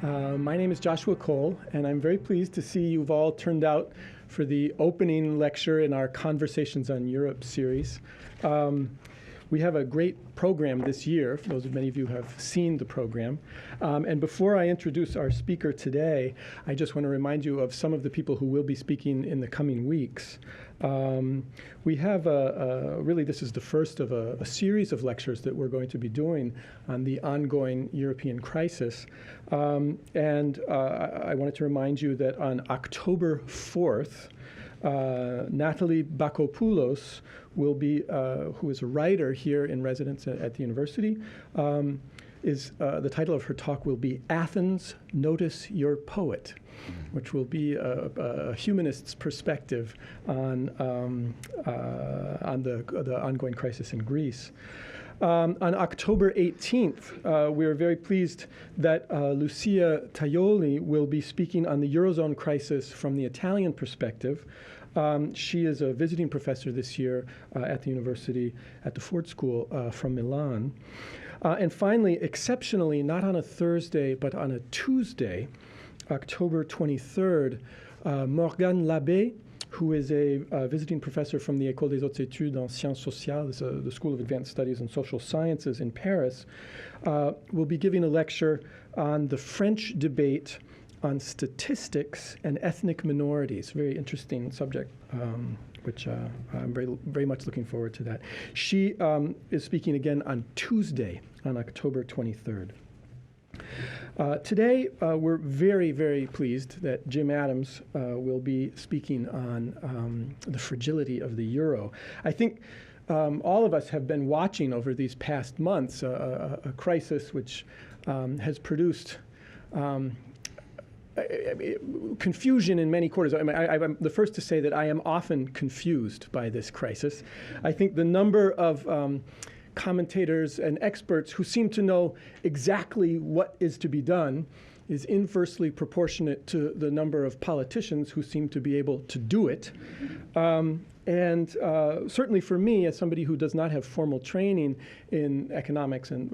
My name is Joshua Cole, and I'm very pleased to see you've all turned out for the opening lecture in our Conversations on Europe series. We have a great program this year, for those of many of you who have seen the program. And before I introduce our speaker today, I just want to remind you of some of the people who will be speaking in the coming weeks. We have really this is the first of a series of lectures that we're going to be doing on the ongoing European crisis. I wanted to remind you that on October 4th, Natalie Bakopoulos will be, who is a writer here in residence at the university, the title of her talk will be Athens, Notice Your Poet, which will be a humanist's perspective on the ongoing crisis in Greece. On October 18th, we are very pleased that Lucia Tajoli will be speaking on the Eurozone crisis from the Italian perspective. She is a visiting professor this year at the university at the Ford School from Milan. And finally, exceptionally, not on a Thursday, but on a Tuesday, October 23rd, Morgane Labbé, who is a visiting professor from the École des Hautes Études en Sciences Sociales, the School of Advanced Studies in Social Sciences in Paris, will be giving a lecture on the French debate on statistics and ethnic minorities. Very interesting subject, which I'm very much looking forward to that. She is speaking again on Tuesday, on October 23rd. Today, we're very, very pleased that Jim Adams will be speaking on the fragility of the euro. I think all of us have been watching over these past months a crisis which has produced confusion in many quarters. I mean, I'm the first to say that I am often confused by this crisis. I think the number of commentators and experts who seem to know exactly what is to be done is inversely proportionate to the number of politicians who seem to be able to do it. Certainly for me, as somebody who does not have formal training in economics, and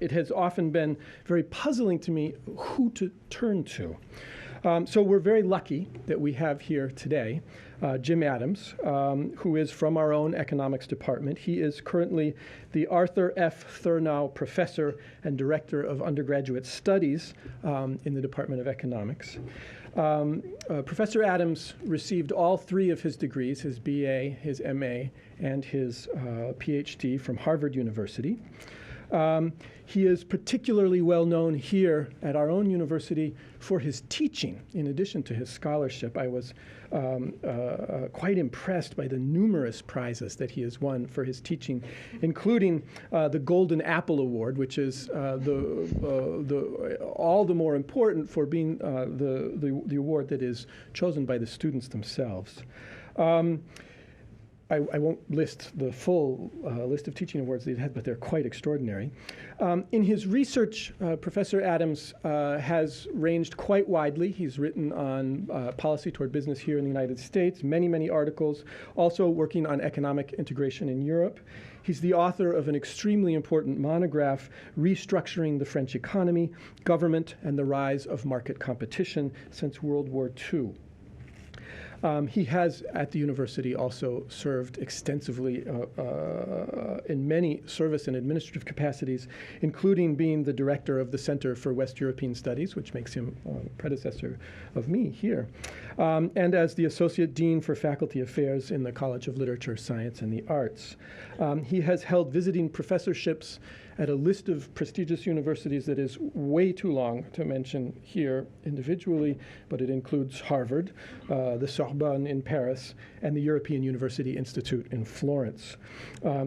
it has often been very puzzling to me who to turn to. So we're very lucky that we have here today Jim Adams, who is from our own economics department. He is currently the Arthur F. Thurnau Professor and Director of Undergraduate Studies in the Department of Economics. Professor Adams received all three of his degrees, his BA, his MA, and his PhD from Harvard University. He is particularly well known here at our own university for his teaching, in addition to his scholarship. I was quite impressed by the numerous prizes that he has won for his teaching, including the Golden Apple Award, which is all the more important for being the award that is chosen by the students themselves. I won't list the full list of teaching awards that he had, but they're quite extraordinary. In his research, Professor Adams has ranged quite widely. He's written on policy toward business here in the United States, many, many articles, also working on economic integration in Europe. He's the author of an extremely important monograph, Restructuring the French Economy, Government and the Rise of Market Competition Since World War II. He has, at the university, also served extensively in many service and administrative capacities, including being the director of the Center for West European Studies, which makes him a predecessor of me here, and as the Associate Dean for Faculty Affairs in the College of Literature, Science, and the Arts. He has held visiting professorships at a list of prestigious universities that is way too long to mention here individually, but it includes Harvard, the Sorbonne in Paris, and the European University Institute in Florence.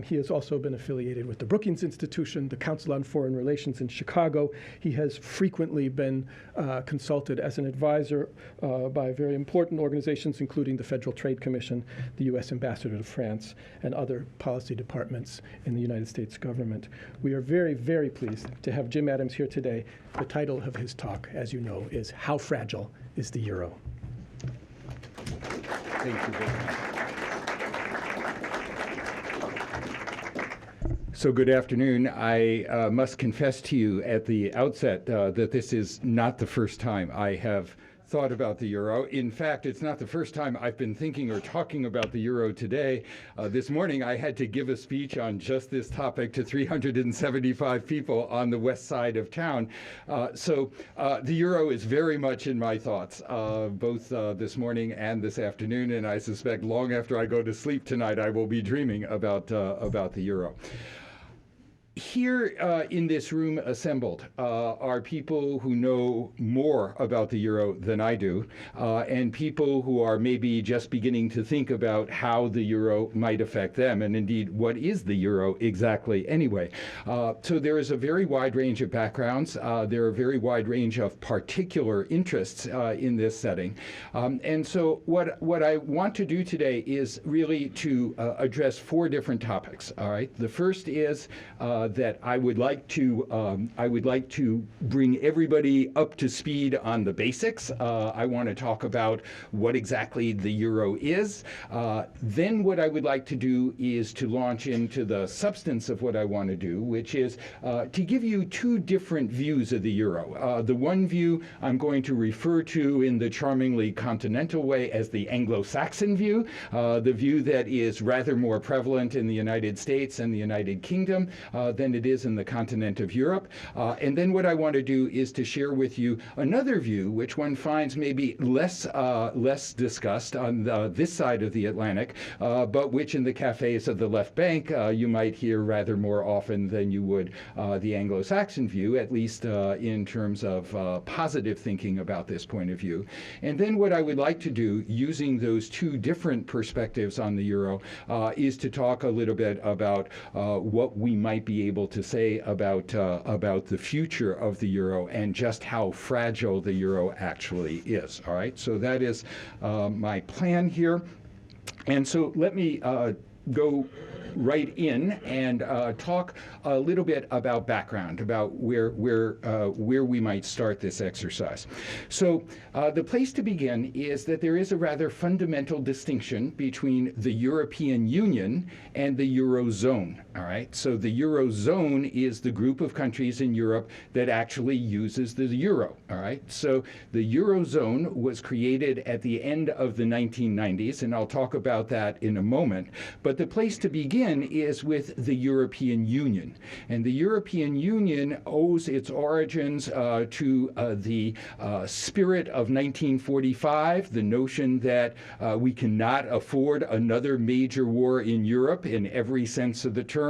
He has also been affiliated with the Brookings Institution, the Council on Foreign Relations in Chicago. He has frequently been consulted as an advisor by very important organizations, including the Federal Trade Commission, the U.S. Ambassador to France, and other policy departments in the United States government. We are very, very pleased to have Jim Adams here today. The title of his talk, as you know, is How Fragile is the Euro? Thank you very much. So good afternoon. I must confess to you at the outset that this is not the first time I have thought about the euro. In fact, it's not the first time I've been thinking or talking about the euro today. This morning, I had to give a speech on just this topic to 375 people on the west side of town. So the euro is very much in my thoughts, both this morning and this afternoon, and I suspect long after I go to sleep tonight, I will be dreaming about the euro. Here in this room assembled are people who know more about the euro than I do, and people who are maybe just beginning to think about how the euro might affect them, and indeed, what is the euro exactly anyway. So there is a very wide range of backgrounds. There are a very wide range of particular interests in this setting. And so what I want to do today is really to address four different topics, all right? The first is that I would like to bring everybody up to speed on the basics. I want to talk about what exactly the euro is. Then what I would like to do is to launch into the substance of what I want to do, which is to give you two different views of the euro. The one view I'm going to refer to in the charmingly continental way as the Anglo-Saxon view, the view that is rather more prevalent in the United States and the United Kingdom than it is in the continent of Europe. And then what I want to do is to share with you another view, which one finds maybe less discussed on this side of the Atlantic, but which in the cafes of the left bank you might hear rather more often than you would the Anglo-Saxon view, at least in terms of positive thinking about this point of view. And then what I would like to do, using those two different perspectives on the euro, is to talk a little bit about what we might be able to say about the future of the euro and just how fragile the euro actually is. All right, so that is my plan here. And so let me go right in and talk a little bit about background, about where we might start this exercise. So the place to begin is that there is a rather fundamental distinction between the European Union and the Eurozone. All right, so the Eurozone is the group of countries in Europe that actually uses the euro. All right, so the Eurozone was created at the end of the 1990s, and I'll talk about that in a moment. But the place to begin is with the European Union. And the European Union owes its origins to the spirit of 1945, the notion that we cannot afford another major war in Europe in every sense of the term.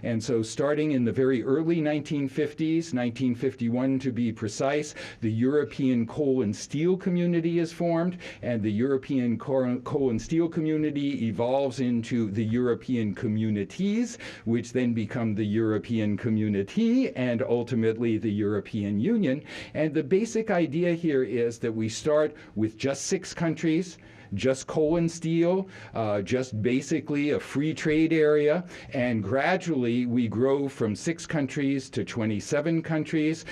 And so starting in the very early 1950s, 1951 to be precise, the European coal and steel community is formed, and the European coal and steel community evolves into the European communities, which then become the European community and ultimately the European Union. And the basic idea here is that we start with just 6 countries, just coal and steel, just basically a free trade area, and gradually we grow from 6 countries to 27 countries.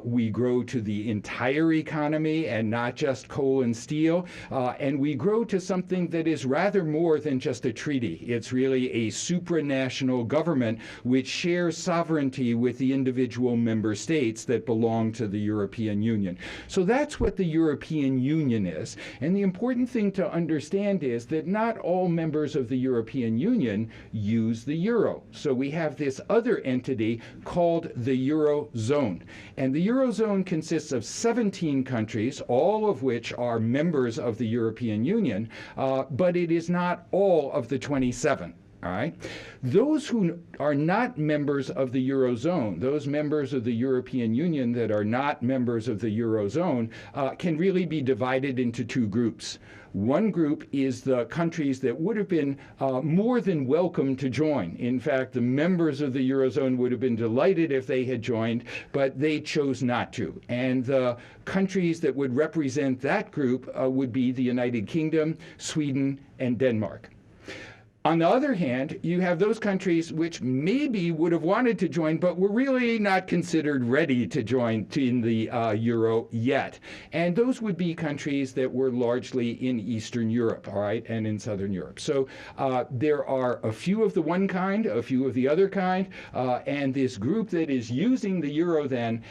We grow to the entire economy and not just coal and steel, and we grow to something that is rather more than just a treaty. It's really a supranational government which shares sovereignty with the individual member states that belong to the European Union. So that's what the European Union is. And the important thing to understand is that not all members of the European Union use the euro. So we have this other entity called the Eurozone. And the Eurozone consists of 17 countries, all of which are members of the European Union, but it is not all of the 27. All right. Those who are not members of the Eurozone, those members of the European Union that are not members of the Eurozone, can really be divided into 2 groups. One group is the countries that would have been more than welcome to join. In fact, the members of the Eurozone would have been delighted if they had joined, but they chose not to. And the countries that would represent that group would be the United Kingdom, Sweden, and Denmark. On the other hand, you have those countries which maybe would have wanted to join, but were really not considered ready to join in the euro yet. And those would be countries that were largely in Eastern Europe, all right, and in Southern Europe. So there are a few of the one kind, a few of the other kind, and this group that is using the euro then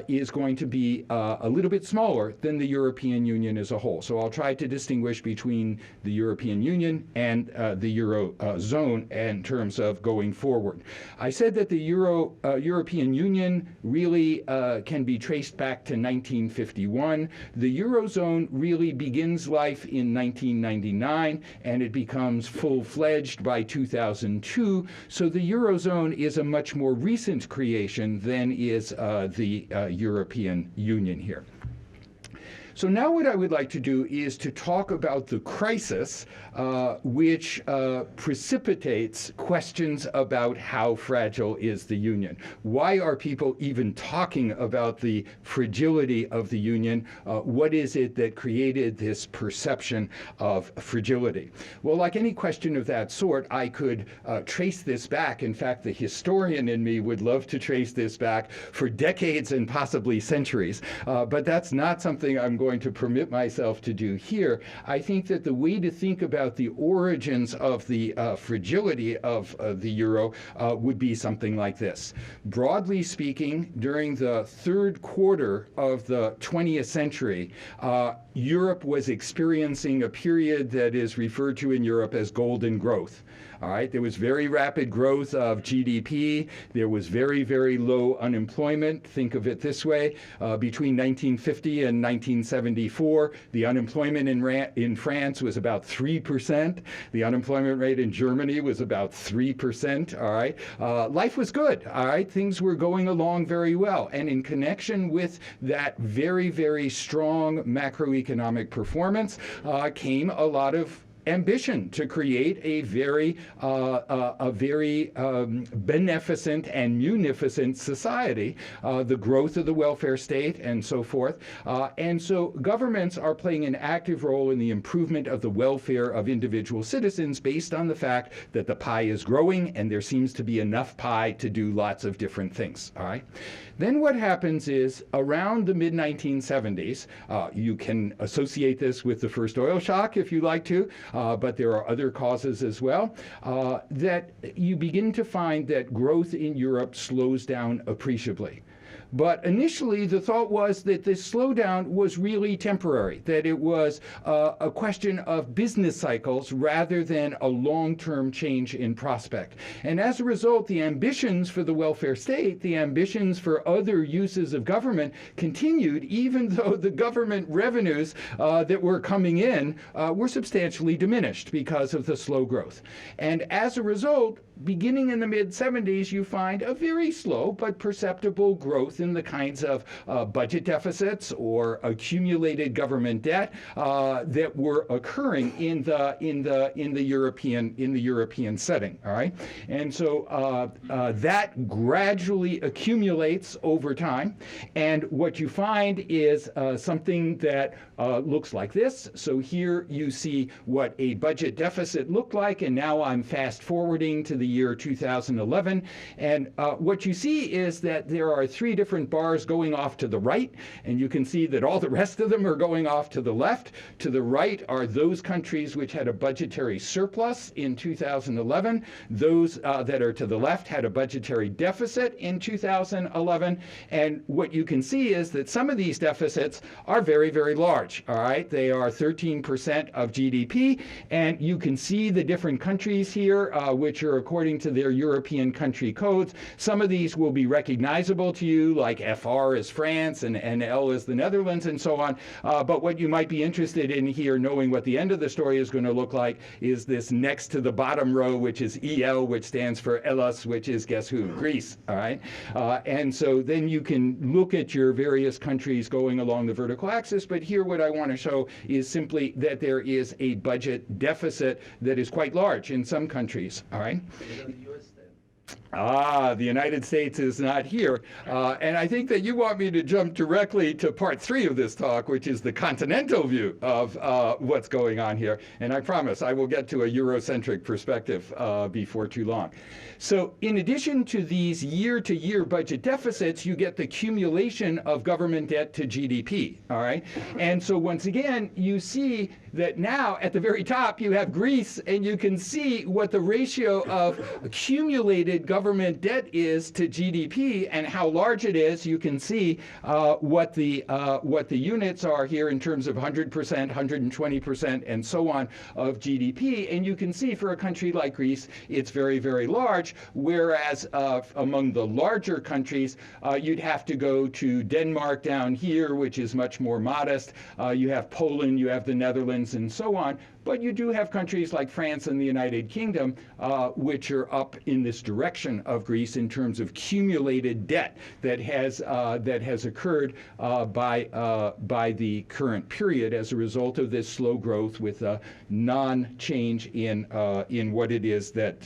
is going to be a little bit smaller than the European Union as a whole. So I'll try to distinguish between the European Union and the euro zone in terms of going forward. I said that the European Union really can be traced back to 1951. The Eurozone really begins life in 1999, and it becomes full-fledged by 2002. So the Eurozone is a much more recent creation than is the European Union here. So now what I would like to do is to talk about the crisis which precipitates questions about how fragile is the Union. Why are people even talking about the fragility of the Union? What is it that created this perception of fragility? Well, like any question of that sort, I could trace this back. In fact, the historian in me would love to trace this back for decades and possibly centuries. But that's not something I'm going to permit myself to do here. I think that the way to think about the origins of the fragility of the euro would be something like this. Broadly speaking, during the third quarter of the 20th century, Europe was experiencing a period that is referred to in Europe as golden growth. All right, there was very rapid growth of GDP. There was very, very low unemployment. Think of it this way. Between 1950 and 1974, the unemployment in France was about 3%. The unemployment rate in Germany was about 3%. All right, life was good. All right, things were going along very well. And in connection with that very, very strong macroeconomic performance came a lot of ambition to create a very beneficent and munificent society, the growth of the welfare state and so forth. And so governments are playing an active role in the improvement of the welfare of individual citizens based on the fact that the pie is growing and there seems to be enough pie to do lots of different things. All right. Then what happens is around the mid-1970s, you can associate this with the first oil shock if you like to, but there are other causes as well, that you begin to find that growth in Europe slows down appreciably. But initially, the thought was that this slowdown was really temporary, that it was a question of business cycles rather than a long-term change in prospect. And as a result, the ambitions for the welfare state, the ambitions for other uses of government continued, even though the government revenues that were coming in were substantially diminished because of the slow growth. And as a result, beginning in the mid-70s, you find a very slow but perceptible growth in the kinds of budget deficits or accumulated government debt that were occurring in the European setting. All right, and so that gradually accumulates over time, and what you find is something that looks like this. So here you see what a budget deficit looked like, and now I'm fast forwarding to the year 2011, and what you see is that there are three different bars going off to the right, and you can see that all the rest of them are going off to the left. To the right are those countries which had a budgetary surplus in 2011. Those that are to the left had a budgetary deficit in 2011, and what you can see is that some of these deficits are very, very large. All right, they are 13% of GDP, and you can see the different countries here, which are according to their European country codes. Some of these will be recognizable to you, like FR is France and NL is the Netherlands and so on. But what you might be interested in here, knowing what the end of the story is going to look like, is this next to the bottom row, which is EL, which stands for Hellas, which is guess who? Greece. All right. And so then you can look at your various countries going along the vertical axis. But here what I want to show is simply that there is a budget deficit that is quite large in some countries. All right. The United States is not here. And I think that you want me to jump directly to part 3 of this talk, which is the continental view of what's going on here. And I promise I will get to a Eurocentric perspective before too long. So in addition to these year-to-year budget deficits, you get the accumulation of government debt to GDP, all right? And so once again, you see that now at the very top you have Greece, and you can see what the ratio of accumulated government debt is to GDP and how large it is. You can see what the units are here in terms of 100%, 120%, and so on of GDP. And you can see for a country like Greece, it's very, very large, whereas among the larger countries, you'd have to go to Denmark down here, which is much more modest. You have Poland, you have the Netherlands, and so on. But you do have countries like France and the United Kingdom, which are up in this direction of Greece in terms of cumulated debt that has occurred by the current period as a result of this slow growth with a non-change in what it is that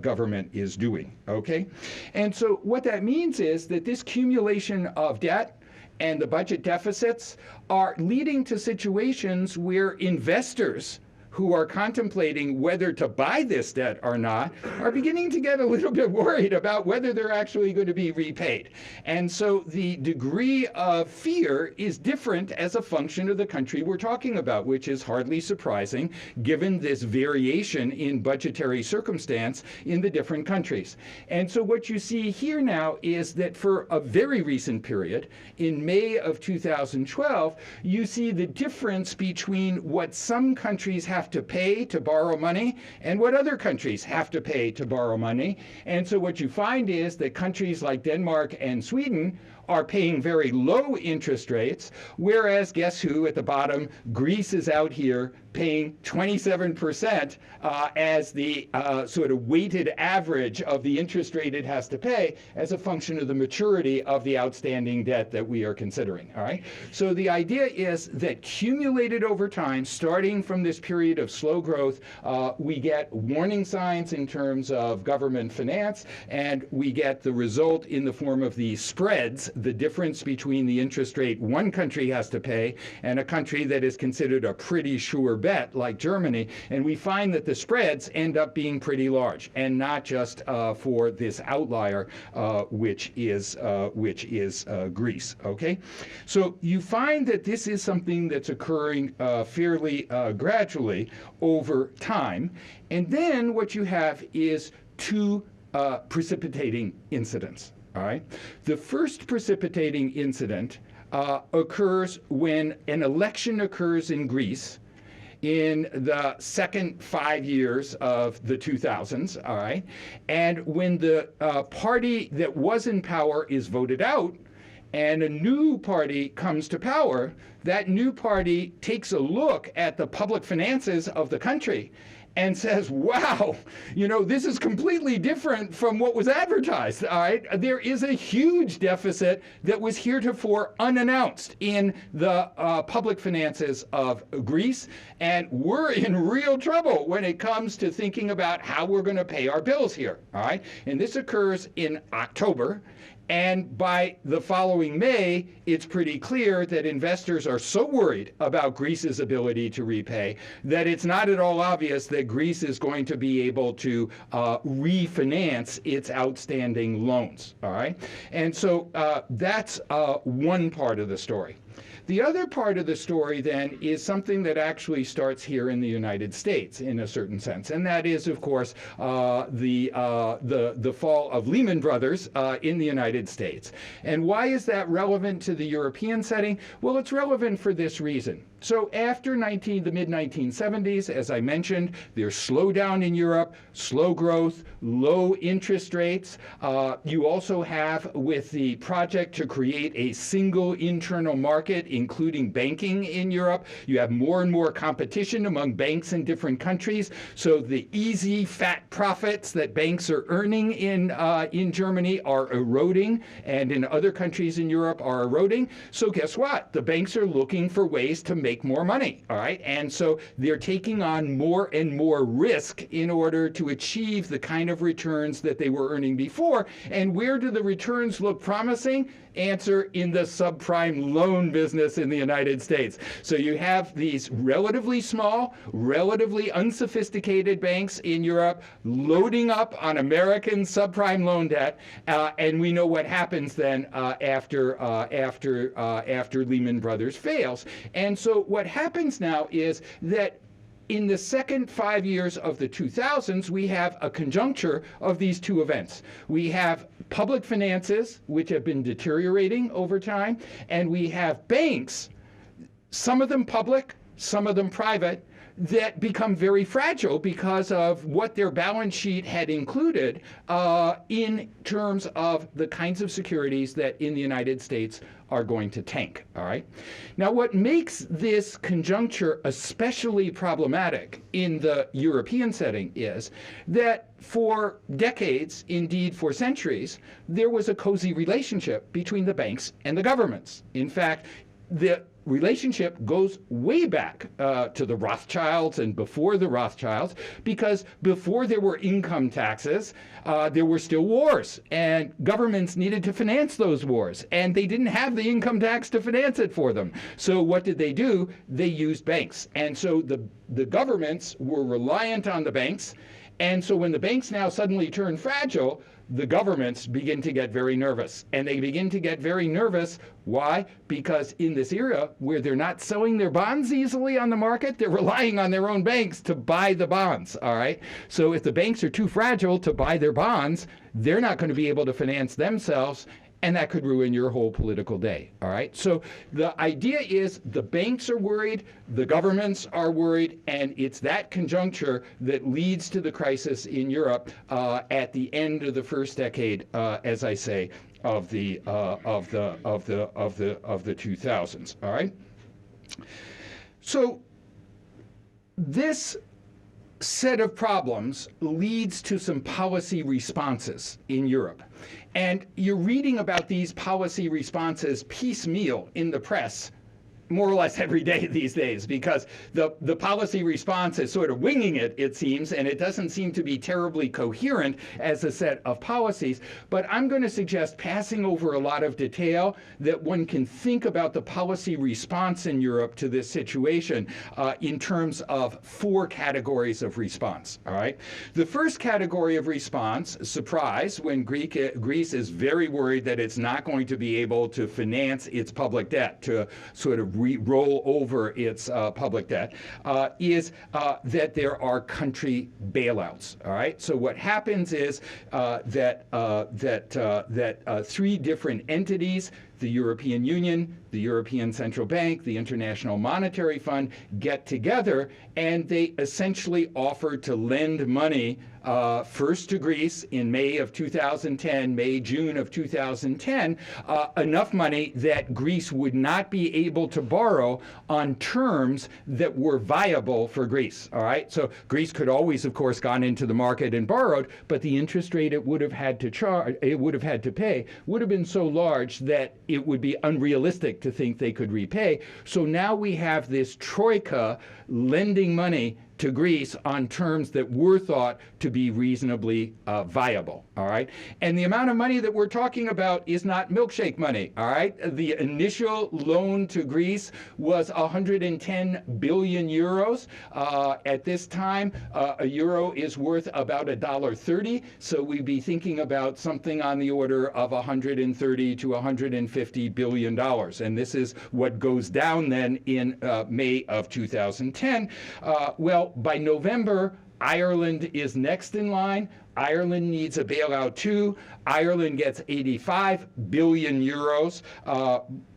government is doing. Okay, and so what that means is that this accumulation of debt and the budget deficits are leading to situations where investors who are contemplating whether to buy this debt or not are beginning to get a little bit worried about whether they're actually going to be repaid. And so the degree of fear is different as a function of the country we're talking about, which is hardly surprising given this variation in budgetary circumstance in the different countries. And so what you see here now is that for a very recent period, in May of 2012, you see the difference between what some countries have to pay to borrow money and what other countries have to pay to borrow money. And so what you find is that countries like Denmark and Sweden are paying very low interest rates, whereas guess who at the bottom? Greece is out here paying 27% as the sort of weighted average of the interest rate it has to pay as a function of the maturity of the outstanding debt that we are considering, all right? So the idea is that cumulated over time, starting from this period of slow growth, we get warning signs in terms of government finance, and we get the result in the form of these spreads, the difference between the interest rate one country has to pay and a country that is considered a pretty sure bet like Germany. And we find that the spreads end up being pretty large, and not just for this outlier, which is Greece. Okay, so you find that this is something that's occurring fairly gradually over time. And then what you have is two precipitating incidents. All right. The first precipitating incident occurs when an election occurs in Greece in the second 5 years of the 2000s, all right? And when the party that was in power is voted out and a new party comes to power, that new party takes a look at the public finances of the country and says, wow, you know, this is completely different from what was advertised, all right? There is a huge deficit that was heretofore unannounced in the public finances of Greece, and we're in real trouble when it comes to thinking about how we're going to pay our bills here, all right? And this occurs in October. And by the following May, it's pretty clear that investors are so worried about Greece's ability to repay that it's not at all obvious that Greece is going to be able to refinance its outstanding loans, all right? And so that's one part of the story. The other part of the story, then, is something that actually starts here in the United States in a certain sense, and that is, of course, the fall of Lehman Brothers in the United States. And why is that relevant to the European setting? Well, it's relevant for this reason. So after the mid-1970s, as I mentioned, there's slowdown in Europe, slow growth, low interest rates. You also have, with the project to create a single internal market, including banking in Europe, you have more and more competition among banks in different countries. So the easy, fat profits that banks are earning in Germany are eroding, and in other countries in Europe are eroding. So guess what? The banks are looking for ways to make more money, all right? And so they're taking on more and more risk in order to achieve the kind of returns that they were earning before. And where do the returns look promising? Answer: in the subprime loan business in the United States. So you have these relatively small, relatively unsophisticated banks in Europe loading up on American subprime loan debt, and we know what happens then after Lehman Brothers fails. And so what happens now is that in the second 5 years of the 2000s, we have a conjuncture of these two events. We have public finances, which have been deteriorating over time, and we have banks, some of them public, some of them private, that become very fragile because of what their balance sheet had included in terms of the kinds of securities that in the United States are going to tank, all right? Now, what makes this conjuncture especially problematic in the European setting is that for decades, indeed for centuries, there was a cozy relationship between the banks and the governments. In fact, the relationship goes way back to the Rothschilds and before the Rothschilds, because before there were income taxes, there were still wars, and governments needed to finance those wars, and they didn't have the income tax to finance it for them. So what did they do? They used banks. And so the governments were reliant on the banks. And so when the banks now suddenly turn fragile, the governments begin to get very nervous. And they begin to get very nervous. Why? Because in this era where they're not selling their bonds easily on the market, they're relying on their own banks to buy the bonds, all right? So if the banks are too fragile to buy their bonds, they're not going to be able to finance themselves, and that could ruin your whole political day, all right? So the idea is the banks are worried, the governments are worried, and it's that conjuncture that leads to the crisis in Europe at the end of the first decade, as I say, of the 2000s, all right? So this set of problems leads to some policy responses in Europe. And you're reading about these policy responses piecemeal in the press more or less every day these days, because the policy response is sort of winging it, it seems, and it doesn't seem to be terribly coherent as a set of policies. But I'm going to suggest, passing over a lot of detail, that one can think about the policy response in Europe to this situation in terms of 4 categories of response, all right? The first category of response, surprise, when Greece is very worried that it's not going to be able to finance its public debt, to sort of roll over its public debt, is that there are country bailouts. All right. So what happens is that 3 different entities, the European Union, the European Central Bank, the International Monetary Fund, get together, and they essentially offer to lend money first to Greece in May of 2010, June of 2010, enough money that Greece would not be able to borrow on terms that were viable for Greece. All right. So Greece could always, of course, gone into the market and borrowed, but the interest rate it would have had to pay would have been so large that it would be unrealistic to think they could repay. So now we have this troika lending money to Greece on terms that were thought to be reasonably viable, all right? And the amount of money that we're talking about is not milkshake money, all right? The initial loan to Greece was 110 billion euros. At this time, a euro is worth about $1.30, so we'd be thinking about something on the order of 130 to 150 billion dollars. And this is what goes down then in May of 2010. Well, by November, Ireland is next in line. Ireland needs a bailout too. Ireland gets 85 billion euros.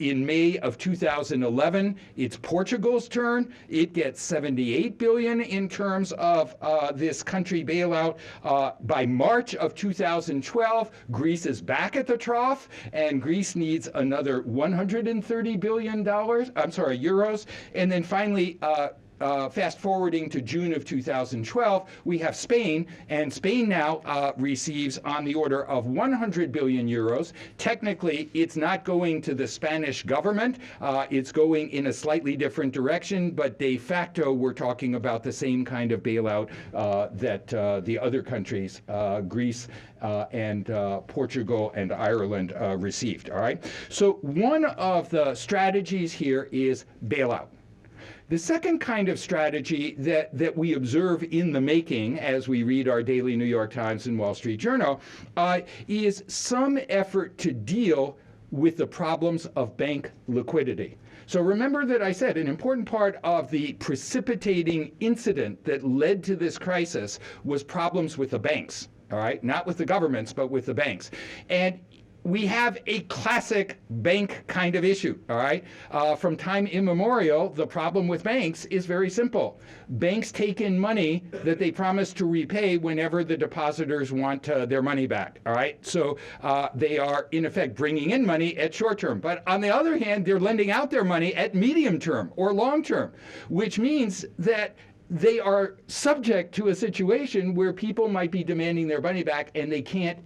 In May of 2011, it's Portugal's turn. It gets 78 billion in terms of this country bailout. By March of 2012, Greece is back at the trough, and Greece needs another 130 billion euros. And then finally, fast forwarding to June of 2012, we have Spain, and Spain now receives on the order of 100 billion euros. Technically, it's not going to the Spanish government. It's going in a slightly different direction, but de facto, we're talking about the same kind of bailout that the other countries, Greece and Portugal and Ireland, received. All right. So one of the strategies here is bailout. The second kind of strategy that we observe in the making as we read our daily New York Times and Wall Street Journal is some effort to deal with the problems of bank liquidity. So remember that I said an important part of the precipitating incident that led to this crisis was problems with the banks, all right? Not with the governments, but with the banks. And we have a classic bank kind of issue, all right? From time immemorial, the problem with banks is very simple. Banks take in money that they promise to repay whenever the depositors want their money back, all right? So they are, in effect, bringing in money at short term. But on the other hand, they're lending out their money at medium term or long term, which means that they are subject to a situation where people might be demanding their money back and they can't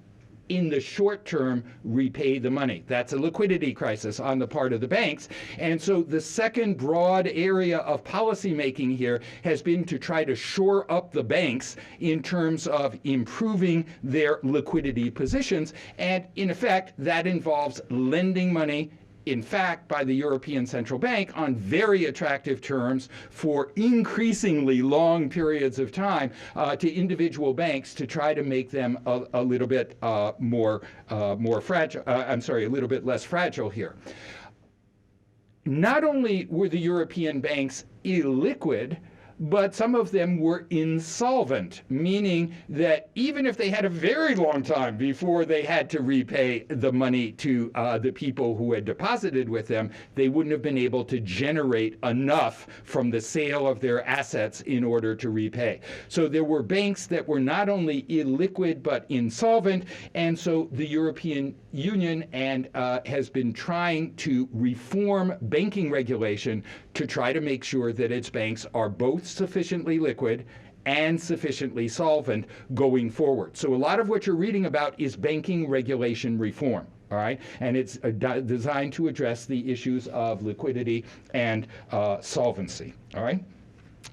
in the short term repay the money. That's a liquidity crisis on the part of the banks. And so the second broad area of policymaking here has been to try to shore up the banks in terms of improving their liquidity positions. And in effect, that involves lending money, in fact, by the European Central Bank on very attractive terms for increasingly long periods of time to individual banks to try to make them a little bit more fragile. A little bit less fragile here. Not only were the European banks illiquid, but some of them were insolvent, meaning that even if they had a very long time before they had to repay the money to the people who had deposited with them, they wouldn't have been able to generate enough from the sale of their assets in order to repay. So there were banks that were not only illiquid but insolvent, and so the European Union has been trying to reform banking regulation to try to make sure that its banks are both sufficiently liquid and sufficiently solvent going forward. So a lot of what you're reading about is banking regulation reform. All right, and it's designed to address the issues of liquidity and solvency. All right.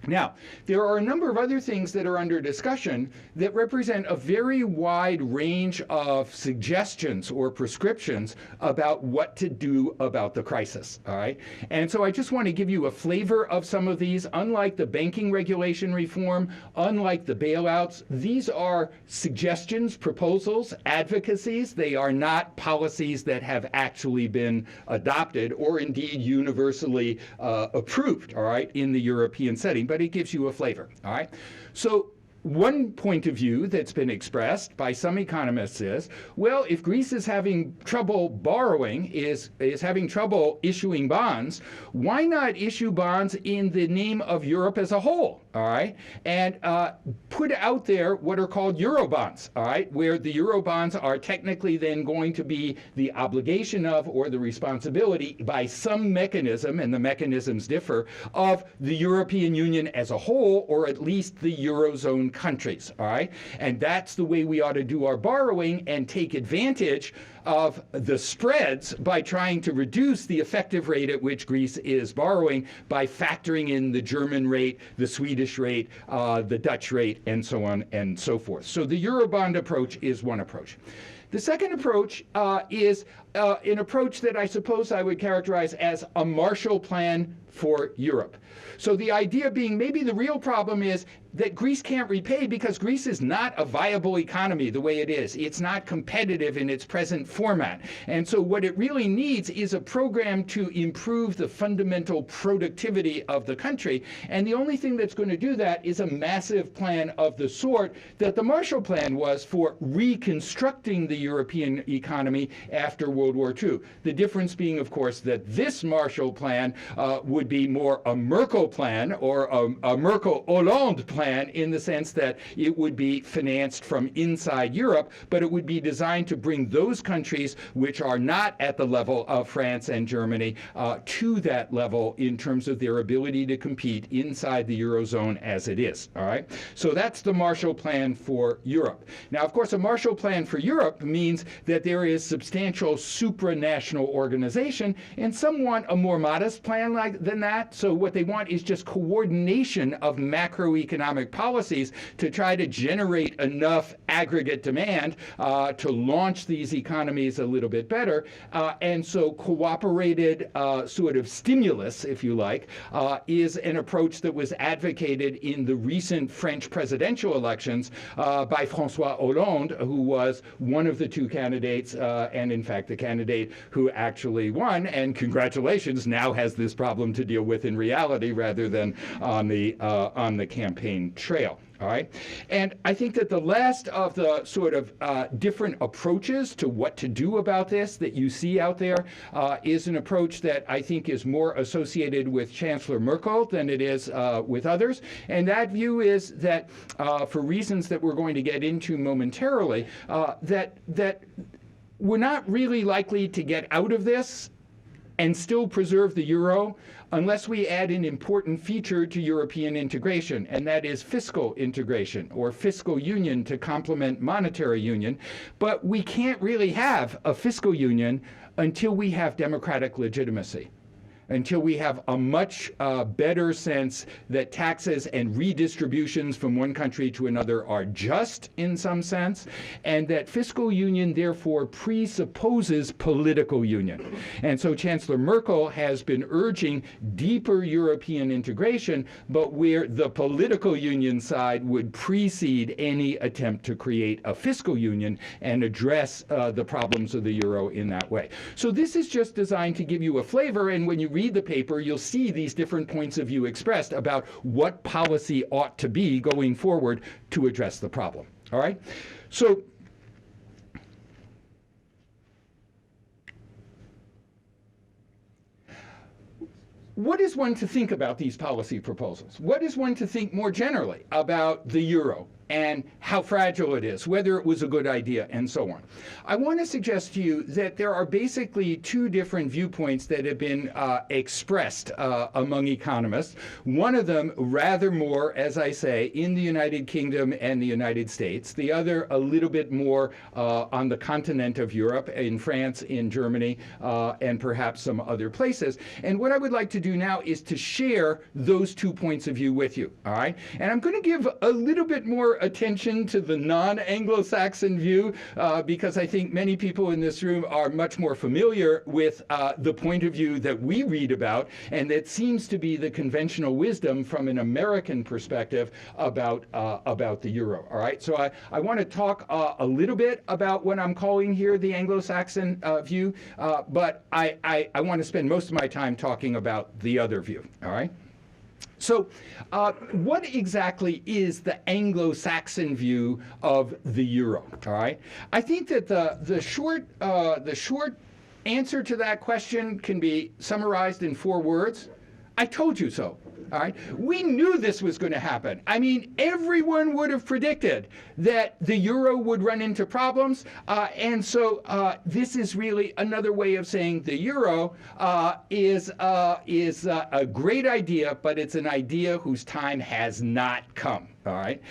Now, there are a number of other things that are under discussion that represent a very wide range of suggestions or prescriptions about what to do about the crisis, all right? And so I just want to give you a flavor of some of these. Unlike the banking regulation reform, unlike the bailouts, these are suggestions, proposals, advocacies. They are not policies that have actually been adopted or indeed universally approved, all right, in the European setting. But it gives you a flavor, all right? So one point of view that's been expressed by some economists is, well, if Greece is having trouble borrowing, is having trouble issuing bonds, why not issue bonds in the name of Europe as a whole, all right? And put out there what are called Eurobonds, all right? Where the Eurobonds are technically then going to be the obligation of or the responsibility by some mechanism, and the mechanisms differ, of the European Union as a whole, or at least the Eurozone countries, all right? And that's the way we ought to do our borrowing and take advantage of the spreads by trying to reduce the effective rate at which Greece is borrowing by factoring in the German rate, the Swedish rate, the Dutch rate, and so on and so forth. So the Eurobond approach is one approach. The second approach is an approach that I suppose I would characterize as a Marshall Plan for Europe. So the idea being maybe the real problem is that Greece can't repay because Greece is not a viable economy the way it is. It's not competitive in its present format. And so what it really needs is a program to improve the fundamental productivity of the country. And the only thing that's going to do that is a massive plan of the sort that the Marshall Plan was for reconstructing the European economy after World War II. The difference being, of course, that this Marshall Plan would would be more a Merkel plan or a Merkel-Hollande plan in the sense that it would be financed from inside Europe, but it would be designed to bring those countries which are not at the level of France and Germany to that level in terms of their ability to compete inside the Eurozone as it is. All right? So that's the Marshall Plan for Europe. Now, of course, a Marshall Plan for Europe means that there is substantial supranational organization, and some want a more modest plan than that. So what they want is just coordination of macroeconomic policies to try to generate enough aggregate demand to launch these economies a little bit better. And so cooperated sort of stimulus, if you like, is an approach that was advocated in the recent French presidential elections by François Hollande, who was one of the two candidates, and in fact the candidate who actually won, and congratulations, now has this problem to deal with in reality rather than on the campaign trail. All right. And I think that the last of the sort of different approaches to what to do about this that you see out there is an approach that I think is more associated with Chancellor Merkel than it is with others. And that view is that for reasons that we're going to get into momentarily, that we're not really likely to get out of this and still preserve the euro unless we add an important feature to European integration, and that is fiscal integration or fiscal union to complement monetary union. But we can't really have a fiscal union until we have democratic legitimacy, until we have a much better sense that taxes and redistributions from one country to another are just in some sense, and that fiscal union therefore presupposes political union. And so Chancellor Merkel has been urging deeper European integration, but where the political union side would precede any attempt to create a fiscal union and address the problems of the euro in that way. So this is just designed to give you a flavor, and when you read the paper, you'll see these different points of view expressed about what policy ought to be going forward to address the problem. All right? So what is one to think about these policy proposals? What is one to think more generally about the euro and how fragile it is, whether it was a good idea, and so on? I want to suggest to you that there are basically two different viewpoints that have been expressed among economists. One of them rather more, as I say, in the United Kingdom and the United States. The other a little bit more on the continent of Europe, in France, in Germany, and perhaps some other places. And what I would like to do now is to share those 2 points of view with you, all right? And I'm going to give a little bit more attention to the non-Anglo-Saxon view because I think many people in this room are much more familiar with the point of view that we read about, and that seems to be the conventional wisdom from an American perspective about the euro, all right? So I want to talk a little bit about what I'm calling here the Anglo-Saxon view, but I want to spend most of my time talking about the other view, all right? So what exactly is the Anglo-Saxon view of the euro, all right? I think that the short answer to that question can be summarized in 4 words. I told you so. All right. We knew this was going to happen. I mean, everyone would have predicted that the euro would run into problems. And so this is really another way of saying the euro is a great idea, but it's an idea whose time has not come. All right.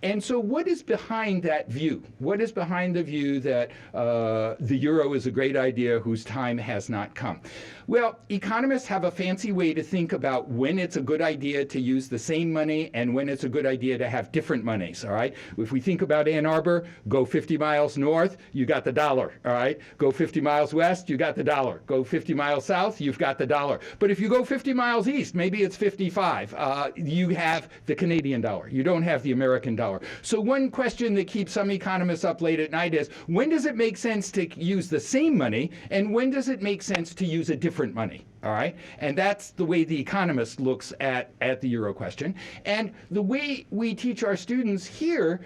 And so what is behind that view? What is behind the view that the euro is a great idea whose time has not come? Well, economists have a fancy way to think about when it's a good idea to use the same money and when it's a good idea to have different monies, all right? If we think about Ann Arbor, go 50 miles north, you got the dollar, all right? Go 50 miles west, you got the dollar. Go 50 miles south, you've got the dollar. But if you go 50 miles east, maybe it's 55, you have the Canadian dollar. You don't have the American dollar. So one question that keeps some economists up late at night is, when does it make sense to use the same money, and when does it make sense to use a different money? All right, and that's the way the economist looks at the euro question. And the way we teach our students here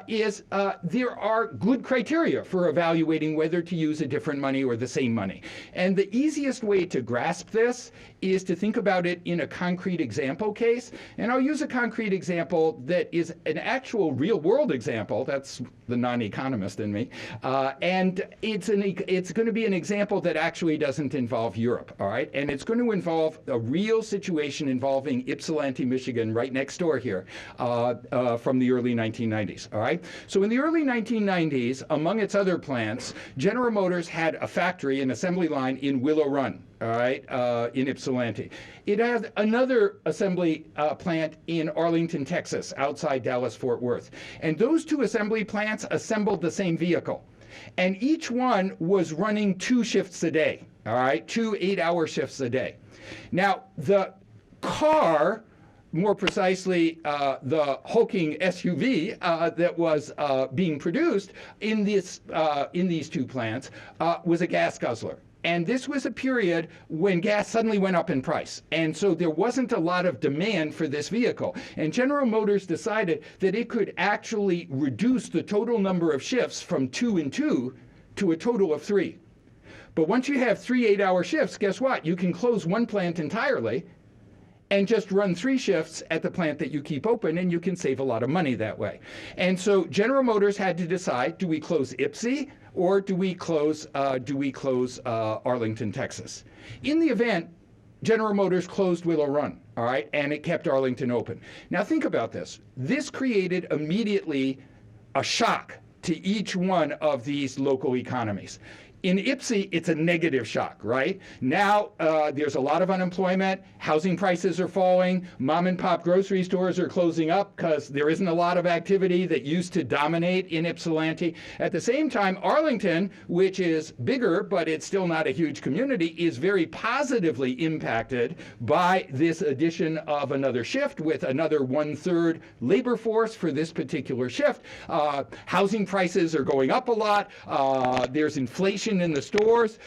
is there are good criteria for evaluating whether to use a different money or the same money. And the easiest way to grasp this is to think about it in a concrete example case. And I'll use a concrete example that is an actual real-world example. That's the non-economist in me. And it's going to be an example that actually doesn't involve Europe, all right? And it's going to involve a real situation involving Ypsilanti, Michigan, right next door here, from the early 1990s, all right? So in the early 1990s, among its other plants, General Motors had a factory, an assembly line in Willow Run, all right, in Ypsilanti. It had another assembly plant in Arlington, Texas, outside Dallas-Fort Worth. And those two assembly plants assembled the same vehicle. And each one was running 2 shifts a day, all right, 2 8-hour shifts a day. Now, the car, more precisely the hulking SUV that was being produced in these 2 plants was a gas guzzler. And this was a period when gas suddenly went up in price. And so there wasn't a lot of demand for this vehicle. And General Motors decided that it could actually reduce the total number of shifts from 2 and 2 to a total of 3. But once you have 3 8-hour shifts, guess what? You can close one plant entirely and just run 3 shifts at the plant that you keep open, and you can save a lot of money that way. And so General Motors had to decide, do we close Ypsi or do we close Arlington, Texas? In the event, General Motors closed Willow Run, all right, and it kept Arlington open. Now think about this. This created immediately a shock to each one of these local economies. In Ypsi, it's a negative shock, right? Now there's a lot of unemployment, housing prices are falling, mom and pop grocery stores are closing up because there isn't a lot of activity that used to dominate in Ypsilanti. At the same time, Arlington, which is bigger, but it's still not a huge community, is very positively impacted by this addition of another shift with another 1/3 labor force for this particular shift. Housing prices are going up a lot. There's inflation in the stores,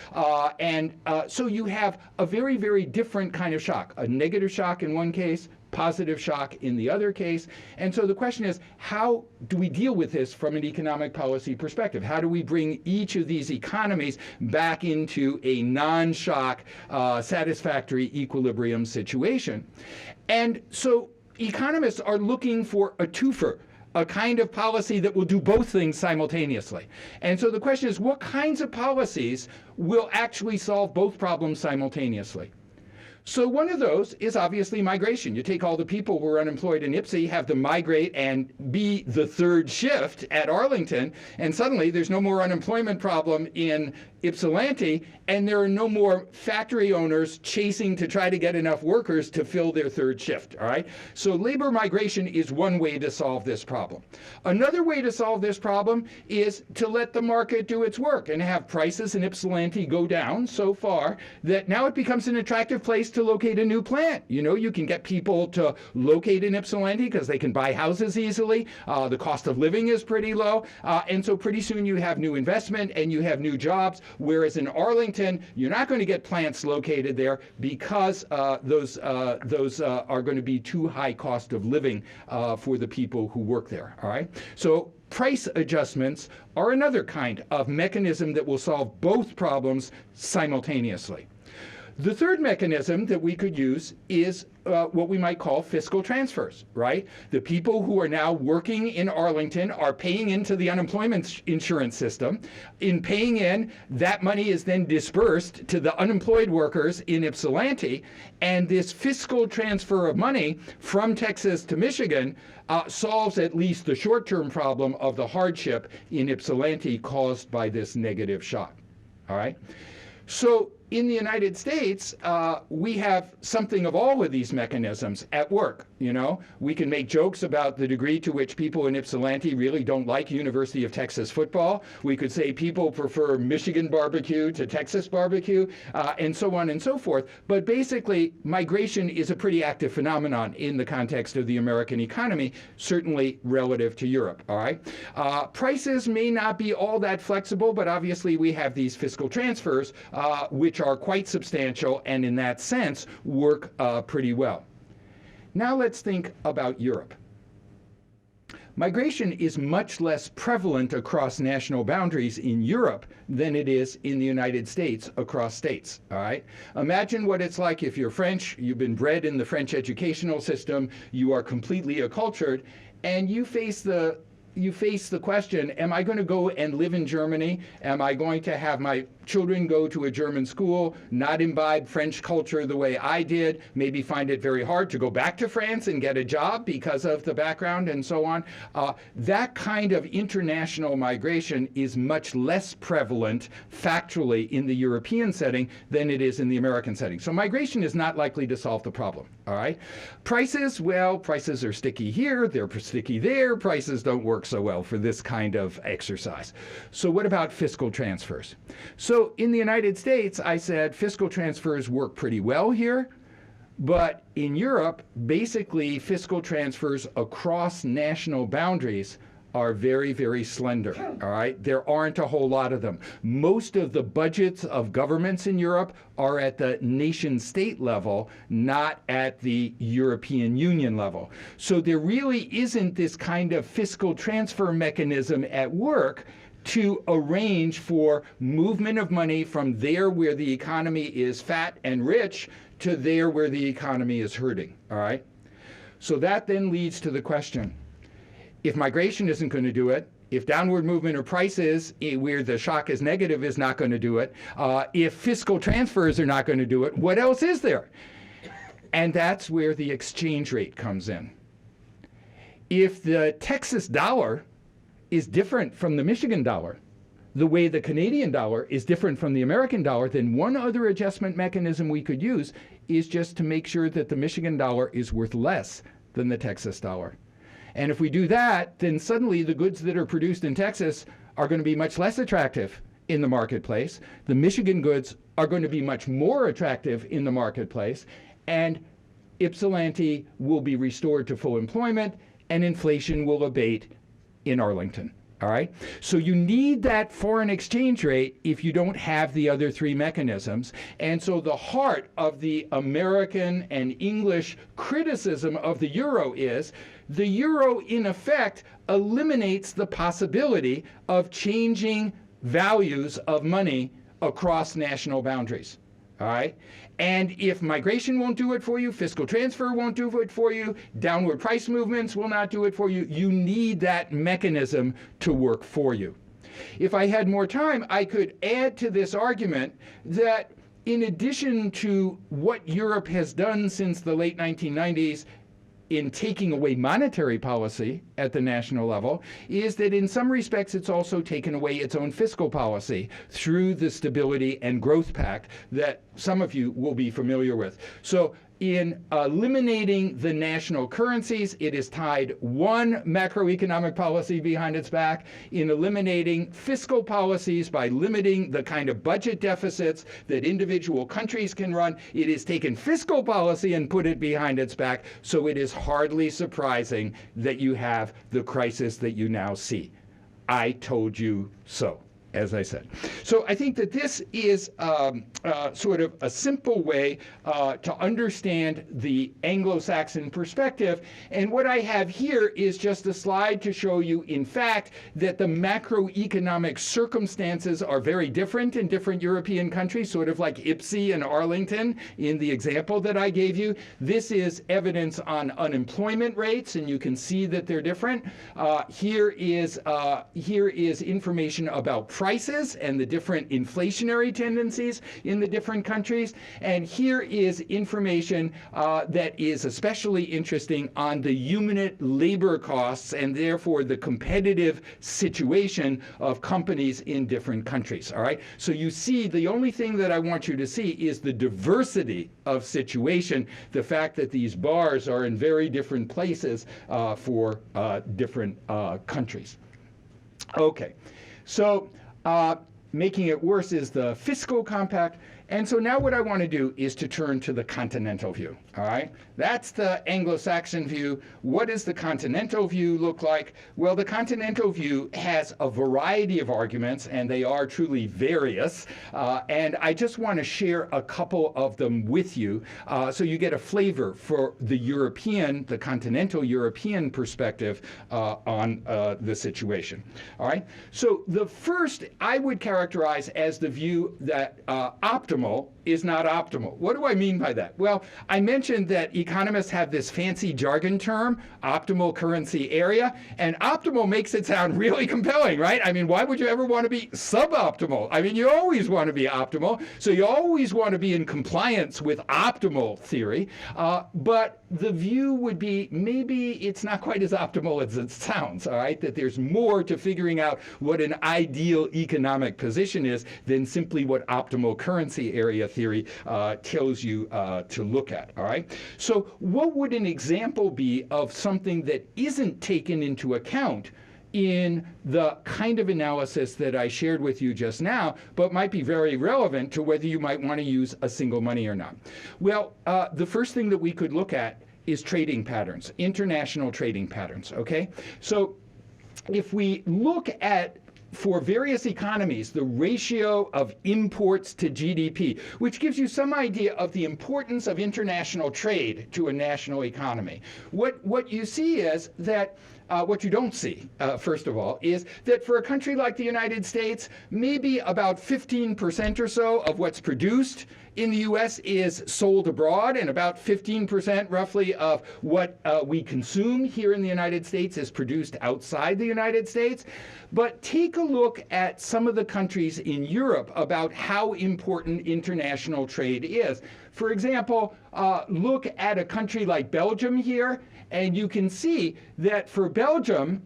and so you have a very, very different kind of shock, a negative shock in one case, positive shock in the other case. And so the question is, how do we deal with this from an economic policy perspective? How do we bring each of these economies back into a non-shock, satisfactory equilibrium situation? And so economists are looking for a twofer, a kind of policy that will do both things simultaneously. And so the question is, what kinds of policies will actually solve both problems simultaneously? So one of those is obviously migration. You take all the people who are unemployed in Ypsi, have them migrate and be the 3rd shift at Arlington, and suddenly there's no more unemployment problem in Ypsilanti, and there are no more factory owners chasing to try to get enough workers to fill their 3rd shift, all right? So labor migration is one way to solve this problem. Another way to solve this problem is to let the market do its work and have prices in Ypsilanti go down so far that now it becomes an attractive place to locate a new plant. You know, you can get people to locate in Ypsilanti because they can buy houses easily. The cost of living is pretty low. And so pretty soon you have new investment and you have new jobs. Whereas in Arlington, you're not going to get plants located there because those are going to be too high cost of living for the people who work there, all right? So price adjustments are another kind of mechanism that will solve both problems simultaneously. The third mechanism that we could use is what we might call fiscal transfers, right? The people who are now working in Arlington are paying into the unemployment insurance system. In paying in, that money is then dispersed to the unemployed workers in Ypsilanti, and this fiscal transfer of money from Texas to Michigan solves at least the short-term problem of the hardship in Ypsilanti caused by this negative shock, all right? So in the United States, we have something of all of these mechanisms at work. You know, we can make jokes about the degree to which people in Ypsilanti really don't like University of Texas football. We could say people prefer Michigan barbecue to Texas barbecue, and so on and so forth. But basically, migration is a pretty active phenomenon in the context of the American economy, certainly relative to Europe, all right? Prices may not be all that flexible, but obviously we have these fiscal transfers, which which are quite substantial and in that sense work pretty well. Now let's think about Europe. Migration is much less prevalent across national boundaries in Europe than it is in the United States across states, all right? Imagine what it's like if you're French, you've been bred in the French educational system, you are completely accultured, and you face the question, am I going to go and live in Germany? Am I going to have my children go to a German school, not imbibe French culture the way I did, maybe find it very hard to go back to France and get a job because of the background and so on? That kind of international migration is much less prevalent factually in the European setting than it is in the American setting. So migration is not likely to solve the problem, all right? Prices, well, prices are sticky here, they're sticky there, prices don't work so well for this kind of exercise. So what about fiscal transfers? So in the United States, I said fiscal transfers work pretty well here, but in Europe, basically fiscal transfers across national boundaries are very, very slender, all right? There aren't a whole lot of them. Most of the budgets of governments in Europe are at the nation-state level, not at the European Union level. So there really isn't this kind of fiscal transfer mechanism at work to arrange for movement of money from there where the economy is fat and rich to there where the economy is hurting, all right? So that then leads to the question, if migration isn't going to do it, if downward movement of prices where the shock is negative is not going to do it, if fiscal transfers are not going to do it, what else is there? And that's where the exchange rate comes in. If the Texas dollar is different from the Michigan dollar, the way the Canadian dollar is different from the American dollar, then one other adjustment mechanism we could use is just to make sure that the Michigan dollar is worth less than the Texas dollar. And if we do that, then suddenly the goods that are produced in Texas are going to be much less attractive in the marketplace. The Michigan goods are going to be much more attractive in the marketplace, and Ypsilanti will be restored to full employment, and inflation will abate in Arlington, all right? So you need that foreign exchange rate if you don't have the other three mechanisms. And so the heart of the American and English criticism of the euro is the euro, in effect, eliminates the possibility of changing values of money across national boundaries, all right? And if migration won't do it for you, fiscal transfer won't do it for you, downward price movements will not do it for you, you need that mechanism to work for you. If I had more time, I could add to this argument that in addition to what Europe has done since the late 1990s in taking away monetary policy at the national level, is that in some respects it's also taken away its own fiscal policy through the Stability and Growth Pact that some of you will be familiar with. So in eliminating the national currencies, it has tied one macroeconomic policy behind its back. In eliminating fiscal policies by limiting the kind of budget deficits that individual countries can run, it has taken fiscal policy and put it behind its back. So it is hardly surprising that you have the crisis that you now see. I told you so, as I said. So I think that this is sort of a simple way to understand the Anglo-Saxon perspective. And what I have here is just a slide to show you, in fact, that the macroeconomic circumstances are very different in different European countries, sort of like Ipsy and Arlington in the example that I gave you. This is evidence on unemployment rates, and you can see that they're different. Here is information about prices and the different inflationary tendencies in the different countries. And here is information that is especially interesting on the unit labor costs and therefore the competitive situation of companies in different countries, all right? So you see, the only thing that I want you to see is the diversity of situation, the fact that these bars are in very different places for different countries. Okay, so making it worse is the fiscal compact. And so now what I want to do is to turn to the continental view, all right? That's the Anglo-Saxon view. What does the continental view look like? Well, the continental view has a variety of arguments, and they are truly various. And I just want to share a couple of them with you so you get a flavor for the European, the continental European perspective on the situation, all right? So the first I would characterize as the view that optimal is not optimal. What do I mean by that? Well, I mentioned that economists have this fancy jargon term, optimal currency area, and optimal makes it sound really compelling, right? I mean, why would you ever want to be suboptimal? I mean, you always want to be optimal, so you always want to be in compliance with optimal theory, but the view would be maybe it's not quite as optimal as it sounds, all right? That there's more to figuring out what an ideal economic position is than simply what optimal currency area theory tells you to look at, all right? So what would an example be of something that isn't taken into account in the kind of analysis that I shared with you just now, but might be very relevant to whether you might want to use a single money or not? Well, the first thing that we could look at is trading patterns, international trading patterns, okay? So if we look at, for various economies, the ratio of imports to GDP, which gives you some idea of the importance of international trade to a national economy. What you see is that what you don't see, first of all, is that for a country like the United States, maybe about 15% or so of what's produced in the U.S. is sold abroad, and about 15% roughly of what we consume here in the United States is produced outside the United States. But take a look at some of the countries in Europe about how important international trade is. For example, look at a country like Belgium here, and you can see that for Belgium,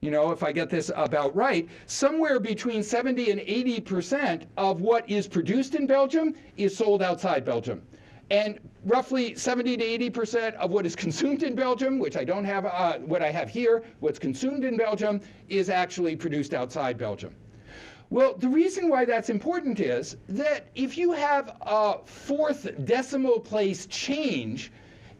you know, if I get this about right, somewhere between 70 and 80% of what is produced in Belgium is sold outside Belgium. And roughly 70 to 80% of what is consumed in Belgium, which I don't have, what I have here, what's consumed in Belgium is actually produced outside Belgium. Well, the reason why that's important is that if you have a fourth decimal place change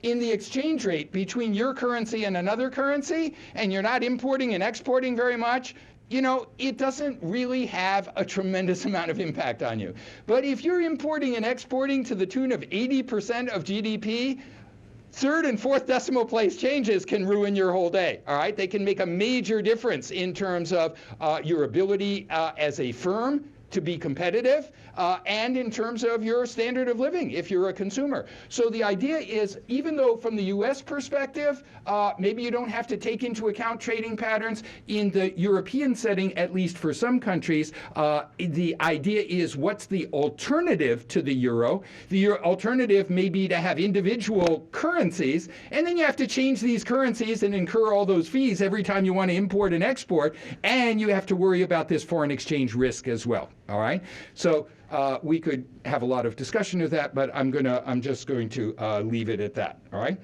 in the exchange rate between your currency and another currency, and you're not importing and exporting very much, you know, it doesn't really have a tremendous amount of impact on you. But if you're importing and exporting to the tune of 80% of GDP, third and fourth decimal place changes can ruin your whole day, all right? They can make a major difference in terms of your ability as a firm to be competitive, and in terms of your standard of living if you're a consumer. So the idea is, even though from the US perspective, maybe you don't have to take into account trading patterns, in the European setting, at least for some countries, the idea is what's the alternative to the euro? The alternative may be to have individual currencies, and then you have to change these currencies and incur all those fees every time you want to import and export, and you have to worry about this foreign exchange risk as well. All right, so we could have a lot of discussion of that, but I'm just going to leave it at that. All right.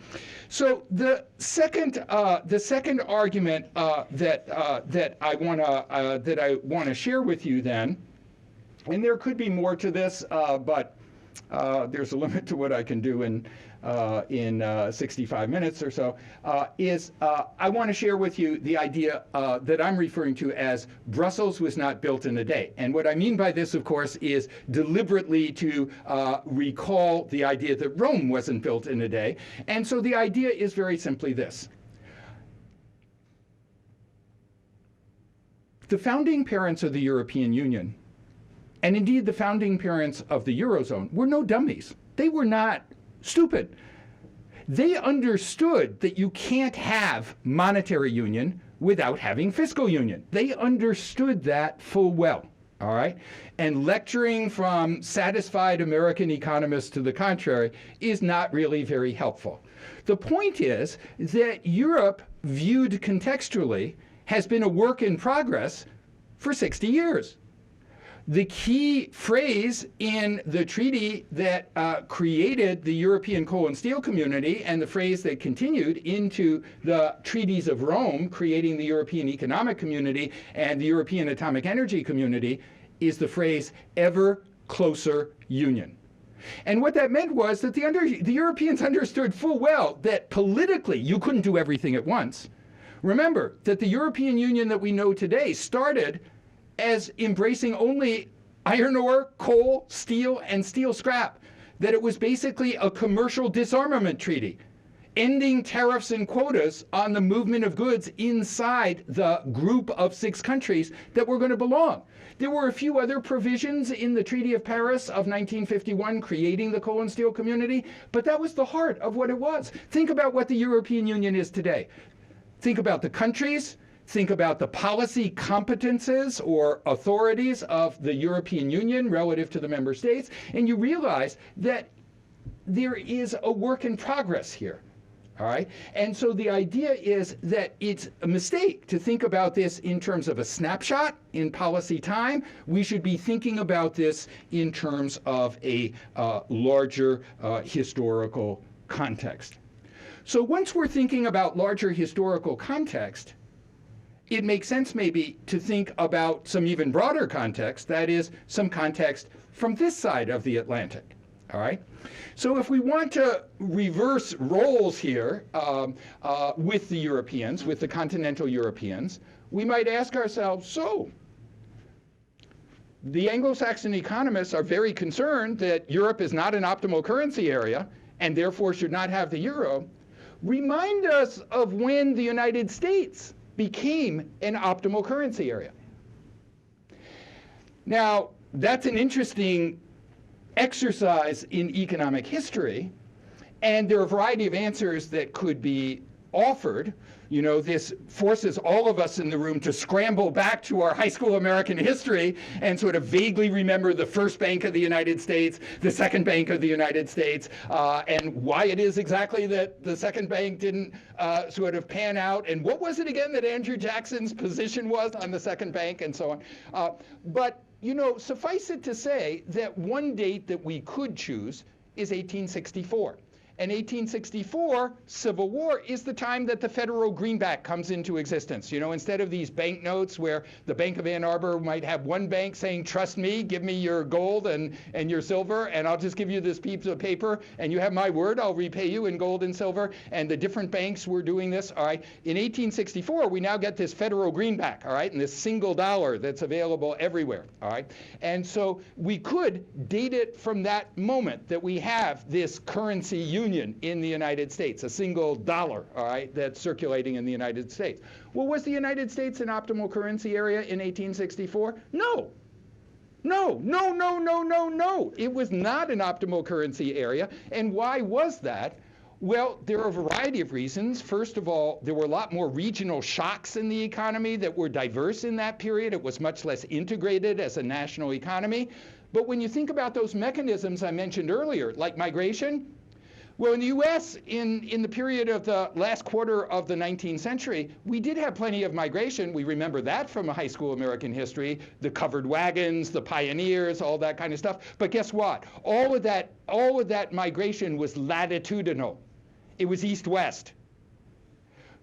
So the second argument that I want to share with you then, and there could be more to this, but there's a limit to what I can do in 65 minutes or so, is I want to share with you the idea that I'm referring to as Brussels was not built in a day. And what I mean by this, of course, is deliberately to recall the idea that Rome wasn't built in a day. And so the idea is very simply this. The founding parents of the European Union, and indeed the founding parents of the Eurozone, were no dummies. They were not stupid. They understood that you can't have monetary union without having fiscal union. They understood that full well, all right? And lecturing from satisfied American economists to the contrary is not really very helpful. The point is that Europe, viewed contextually, has been a work in progress for 60 years. The key phrase in the treaty that created the European Coal and Steel Community, and the phrase that continued into the treaties of Rome, creating the European Economic Community and the European Atomic Energy Community, is the phrase ever closer union. And what that meant was that the Europeans understood full well that politically you couldn't do everything at once. Remember that the European Union that we know today started as embracing only iron ore, coal, steel, and steel scrap. That it was basically a commercial disarmament treaty, ending tariffs and quotas on the movement of goods inside the group of 6 countries that were going to belong. There were a few other provisions in the Treaty of Paris of 1951 creating the coal and steel community, but that was the heart of what it was. Think about what the European Union is today. Think about the countries, think about the policy competences or authorities of the European Union relative to the member states, and you realize that there is a work in progress here. All right? And so the idea is that it's a mistake to think about this in terms of a snapshot in policy time. We should be thinking about this in terms of a larger historical context. So once we're thinking about larger historical context, it makes sense maybe to think about some even broader context, that is, some context from this side of the Atlantic. All right? So if we want to reverse roles here with the Europeans, with the continental Europeans, we might ask ourselves, so the Anglo-Saxon economists are very concerned that Europe is not an optimal currency area and therefore should not have the euro. Remind us of when the United States became an optimal currency area. Now, that's an interesting exercise in economic history, and there are a variety of answers that could be offered. You know, this forces all of us in the room to scramble back to our high school American history and sort of vaguely remember the first Bank of the United States, the second Bank of the United States, and why it is exactly that the second bank didn't sort of pan out, and what was it again that Andrew Jackson's position was on the second bank, and so on. But you know, suffice it to say that one date that we could choose is 1864. And 1864, Civil War, is the time that the federal greenback comes into existence. You know, instead of these banknotes where the Bank of Ann Arbor might have one bank saying, trust me, give me your gold and your silver, and I'll just give you this piece of paper, and you have my word, I'll repay you in gold and silver. And the different banks were doing this, all right? In 1864, we now get this federal greenback, all right, and this single dollar that's available everywhere, all right? And so we could date it from that moment that we have this currency union in the United States, a single dollar, all right, that's circulating in the United States. Well, was the United States an optimal currency area in 1864? No. No, no, no, no, no, no. It was not an optimal currency area. And why was that? Well, there are a variety of reasons. First of all, there were a lot more regional shocks in the economy that were diverse in that period. It was much less integrated as a national economy. But when you think about those mechanisms I mentioned earlier, like migration, well, in the U.S., in the period of the last quarter of the 19th century, we did have plenty of migration. We remember that from high school American history, the covered wagons, the pioneers, all that kind of stuff. But guess what? All of that migration was latitudinal. It was east-west.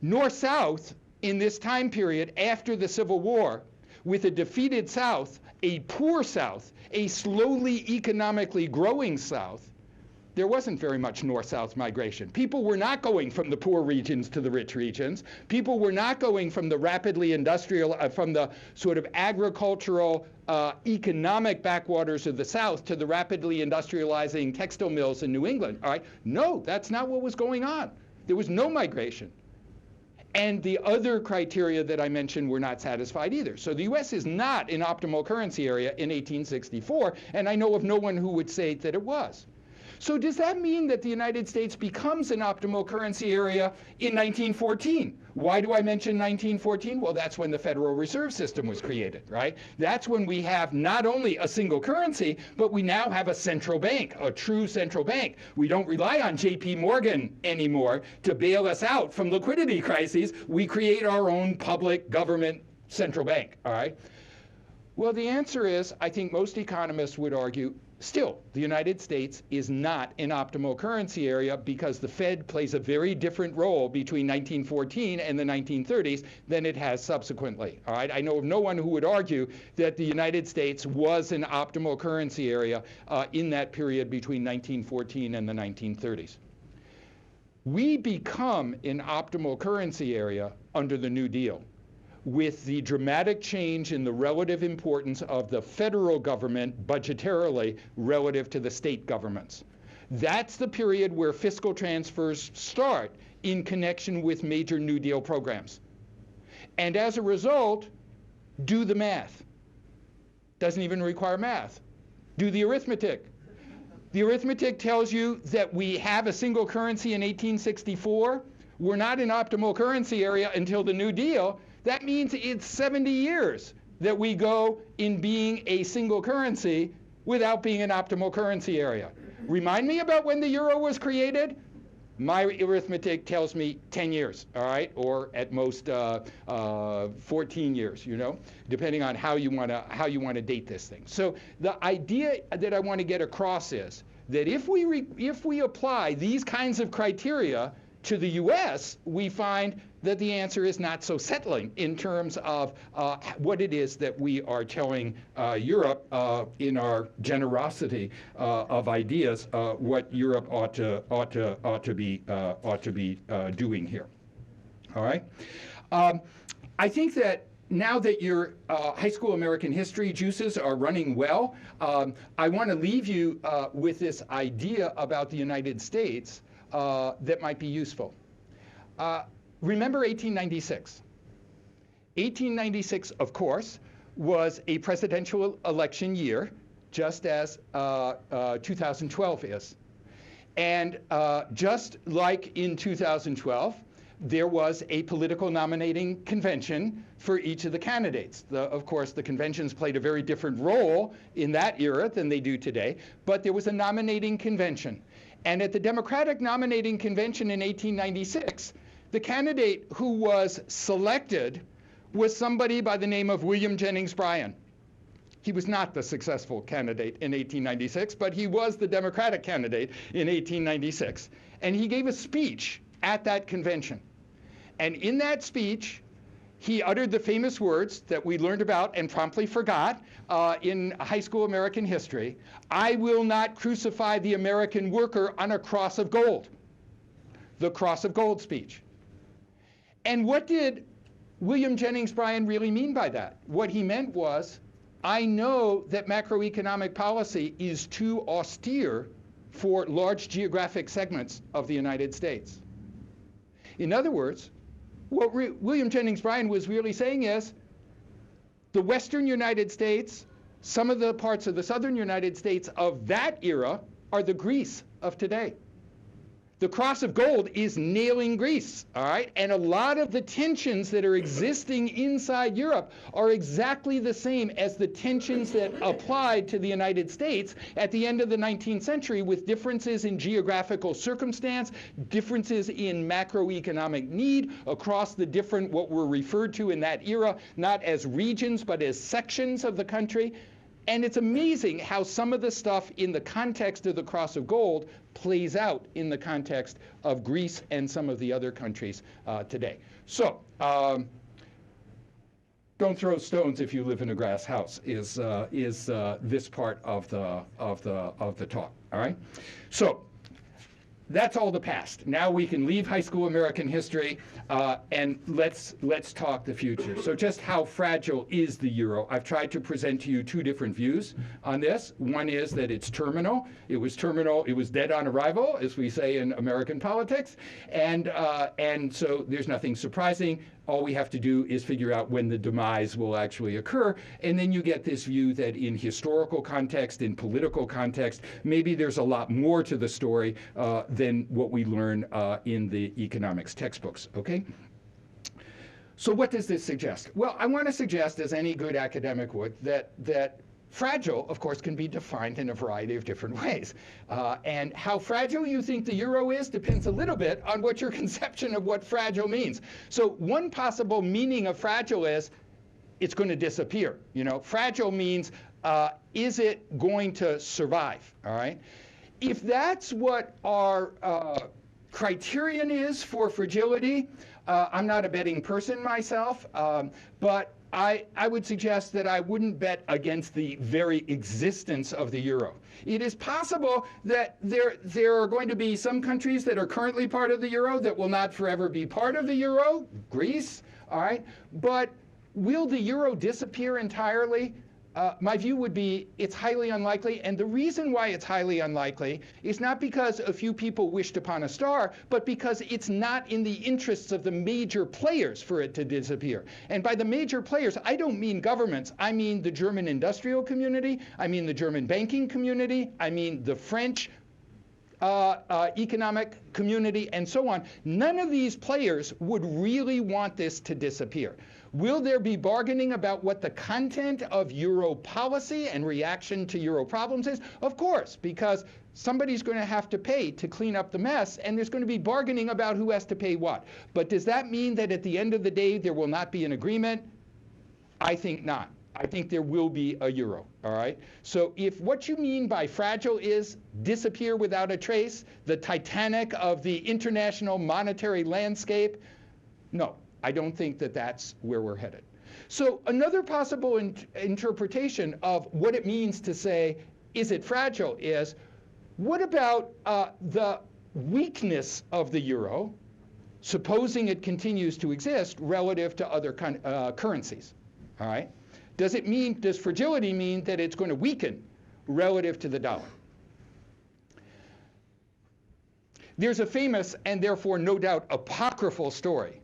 North-south, in this time period after the Civil War, with a defeated South, a poor South, a slowly economically growing South, there wasn't very much north-south migration. People were not going from the poor regions to the rich regions. People were not going from the rapidly industrial, from the sort of agricultural, economic backwaters of the South to the rapidly industrializing textile mills in New England. All right? No, that's not what was going on. There was no migration. And the other criteria that I mentioned were not satisfied either. So the U.S. is not an optimal currency area in 1864, and I know of no one who would say that it was. So does that mean that the United States becomes an optimal currency area in 1914? Why do I mention 1914? Well, that's when the Federal Reserve System was created, right? That's when we have not only a single currency, but we now have a central bank, a true central bank. We don't rely on J.P. Morgan anymore to bail us out from liquidity crises. We create our own public government central bank, all right? Well, the answer is, I think most economists would argue, still, the United States is not an optimal currency area because the Fed plays a very different role between 1914 and the 1930s than it has subsequently. All right? I know of no one who would argue that the United States was an optimal currency area in that period between 1914 and the 1930s. We become an optimal currency area under the New Deal, with the dramatic change in the relative importance of the federal government budgetarily relative to the state governments. That's the period where fiscal transfers start in connection with major New Deal programs. And as a result, do the math. Doesn't even require math. Do the arithmetic. The arithmetic tells you that we have a single currency in 1864. We're not an optimal currency area until the New Deal. That means it's 70 years that we go in being a single currency without being an optimal currency area. Remind me about when the euro was created? My arithmetic tells me 10 years, all right, or at most 14 years, you know, depending on how you want to date this thing. So the idea that I want to get across is that if we apply these kinds of criteria to the U.S., we find that the answer is not so settling in terms of what it is that we are telling Europe in our generosity of ideas, what Europe ought to be doing here. All right. I think that now that your high school American history juices are running well, I want to leave you with this idea about the United States that might be useful. Remember 1896. 1896, of course, was a presidential election year, just as 2012 is. And just like in 2012, there was a political nominating convention for each of the candidates. Of course, the conventions played a very different role in that era than they do today, but there was a nominating convention. And at the Democratic nominating convention in 1896, the candidate who was selected was somebody by the name of William Jennings Bryan. He was not the successful candidate in 1896, but he was the Democratic candidate in 1896. And he gave a speech at that convention. And in that speech, he uttered the famous words that we learned about and promptly forgot in high school American history: "I will not crucify the American worker on a cross of gold." The cross of gold speech. And what did William Jennings Bryan really mean by that? What he meant was, I know that macroeconomic policy is too austere for large geographic segments of the United States. In other words, what William Jennings Bryan was really saying is, the Western United States, some of the parts of the Southern United States of that era are the Greece of today. The cross of gold is nailing Greece, all right? And a lot of the tensions that are existing inside Europe are exactly the same as the tensions that applied to the United States at the end of the 19th century, with differences in geographical circumstance, differences in macroeconomic need across the different, what were referred to in that era, not as regions, but as sections of the country. And it's amazing how some of the stuff in the context of the cross of gold plays out in the context of Greece and some of the other countries today. So don't throw stones if you live in a grass house is this part of the talk. All right. So that's all the past. Now we can leave high school American history and let's talk the future. So just how fragile is the euro? I've tried to present to you two different views on this. One is that it's terminal. It was terminal. It was dead on arrival, as we say in American politics. And so there's nothing surprising. All we have to do is figure out when the demise will actually occur. And then you get this view that in historical context, in political context, maybe there's a lot more to the story than what we learn in the economics textbooks, okay? So what does this suggest? Well, I want to suggest, as any good academic would, that fragile, of course, can be defined in a variety of different ways. And how fragile you think the euro is depends a little bit on what your conception of what fragile means. So one possible meaning of fragile is it's going to disappear. Fragile means, is it going to survive? All right. If that's what our criterion is for fragility, I'm not a betting person myself, but I would suggest that I wouldn't bet against the very existence of the euro. It is possible that there are going to be some countries that are currently part of the euro that will not forever be part of the euro, Greece, all right? But will the euro disappear entirely? My view would be it's highly unlikely, and the reason why it's highly unlikely is not because a few people wished upon a star, but because it's not in the interests of the major players for it to disappear. And by the major players, I don't mean governments. I mean the German industrial community. I mean the German banking community. I mean the French economic community, and so on. None of these players would really want this to disappear. Will there be bargaining about what the content of euro policy and reaction to euro problems is? Of course, because somebody's going to have to pay to clean up the mess, and there's going to be bargaining about who has to pay what. But does that mean that at the end of the day there will not be an agreement? I think not. I think there will be a euro, all right? So if what you mean by fragile is disappear without a trace, the Titanic of the international monetary landscape, no, I don't think that that's where we're headed. So another possible interpretation of what it means to say, is it fragile, is what about the weakness of the euro, supposing it continues to exist relative to other currencies, all right? Does fragility mean that it's going to weaken relative to the dollar? There's a famous, and therefore no doubt apocryphal story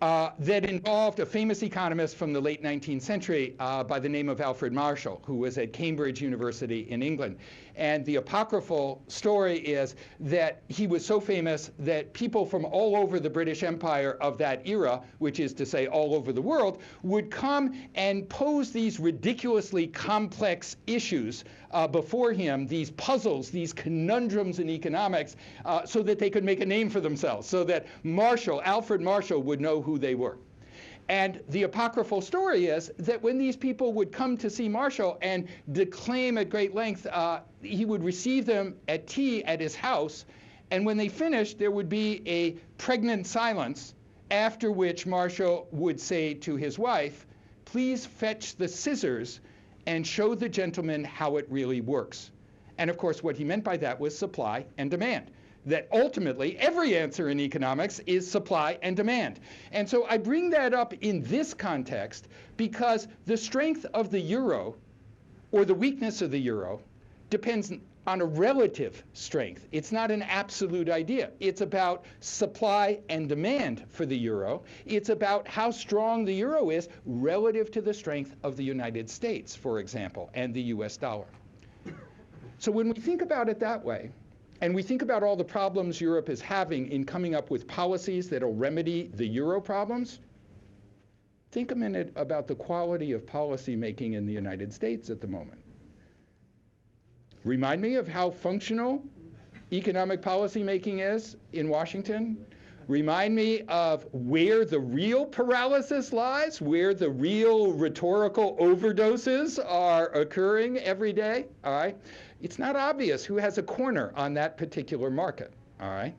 that involved a famous economist from the late 19th century by the name of Alfred Marshall, who was at Cambridge University in England. And the apocryphal story is that he was so famous that people from all over the British Empire of that era, which is to say all over the world, would come and pose these ridiculously complex issues before him, these puzzles, these conundrums in economics, so that they could make a name for themselves, so that Alfred Marshall would know who they were. And the apocryphal story is that when these people would come to see Marshall and declaim at great length, he would receive them at tea at his house, and when they finished, there would be a pregnant silence, after which Marshall would say to his wife, "Please fetch the scissors and show the gentleman how it really works." And of course, what he meant by that was supply and demand. That ultimately, every answer in economics is supply and demand. And so I bring that up in this context because the strength of the euro, or the weakness of the euro, depends on a relative strength. It's not an absolute idea. It's about supply and demand for the euro. It's about how strong the euro is relative to the strength of the United States, for example, and the US dollar. So when we think about it that way, and we think about all the problems Europe is having in coming up with policies that will remedy the euro problems, think a minute about the quality of policy making in the United States at the moment. Remind me of how functional economic policy making is in Washington. Remind me of where the real paralysis lies, where the real rhetorical overdoses are occurring every day, all right? It's not obvious who has a corner on that particular market, all right?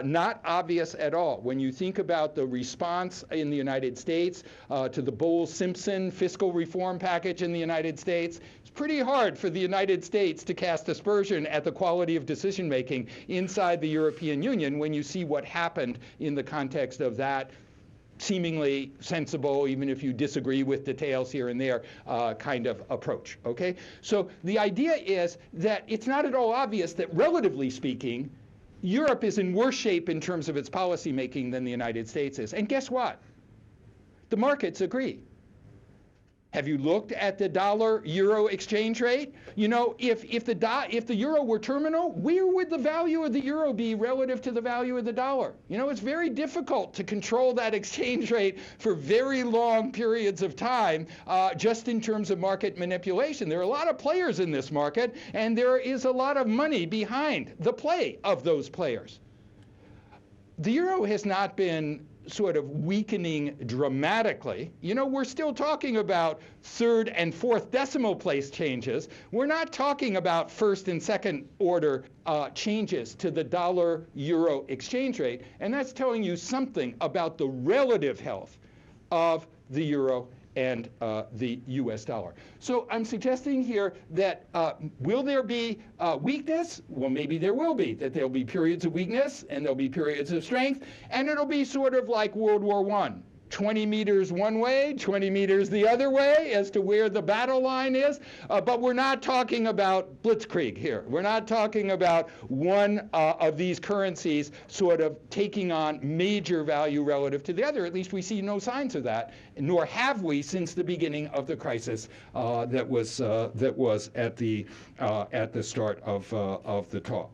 Not obvious at all. When you think about the response in the United States to the Bowles-Simpson fiscal reform package in the United States, it's pretty hard for the United States to cast aspersion at the quality of decision-making inside the European Union when you see what happened in the context of that seemingly sensible, even if you disagree with details here and there, kind of approach, okay? So the idea is that it's not at all obvious that, relatively speaking, Europe is in worse shape in terms of its policy making than the United States is. And guess what? The markets agree. Have you looked at the dollar-euro exchange rate? You know, if the euro were terminal, where would the value of the euro be relative to the value of the dollar? You know, it's very difficult to control that exchange rate for very long periods of time, just in terms of market manipulation. There are a lot of players in this market, and there is a lot of money behind the play of those players. The euro has not been sort of weakening dramatically, you know, we're still talking about third and fourth decimal place changes. We're not talking about first and second order changes to the dollar-euro exchange rate. And that's telling you something about the relative health of the euro and the US dollar. So I'm suggesting here that will there be weakness? Well, maybe there will be, that there'll be periods of weakness and there'll be periods of strength, and it'll be sort of like World War I. 20 meters one way, 20 meters the other way as to where the battle line is. But we're not talking about blitzkrieg here. We're not talking about one of these currencies sort of taking on major value relative to the other. At least we see no signs of that, nor have we since the beginning of the crisis that was at the start of the talk.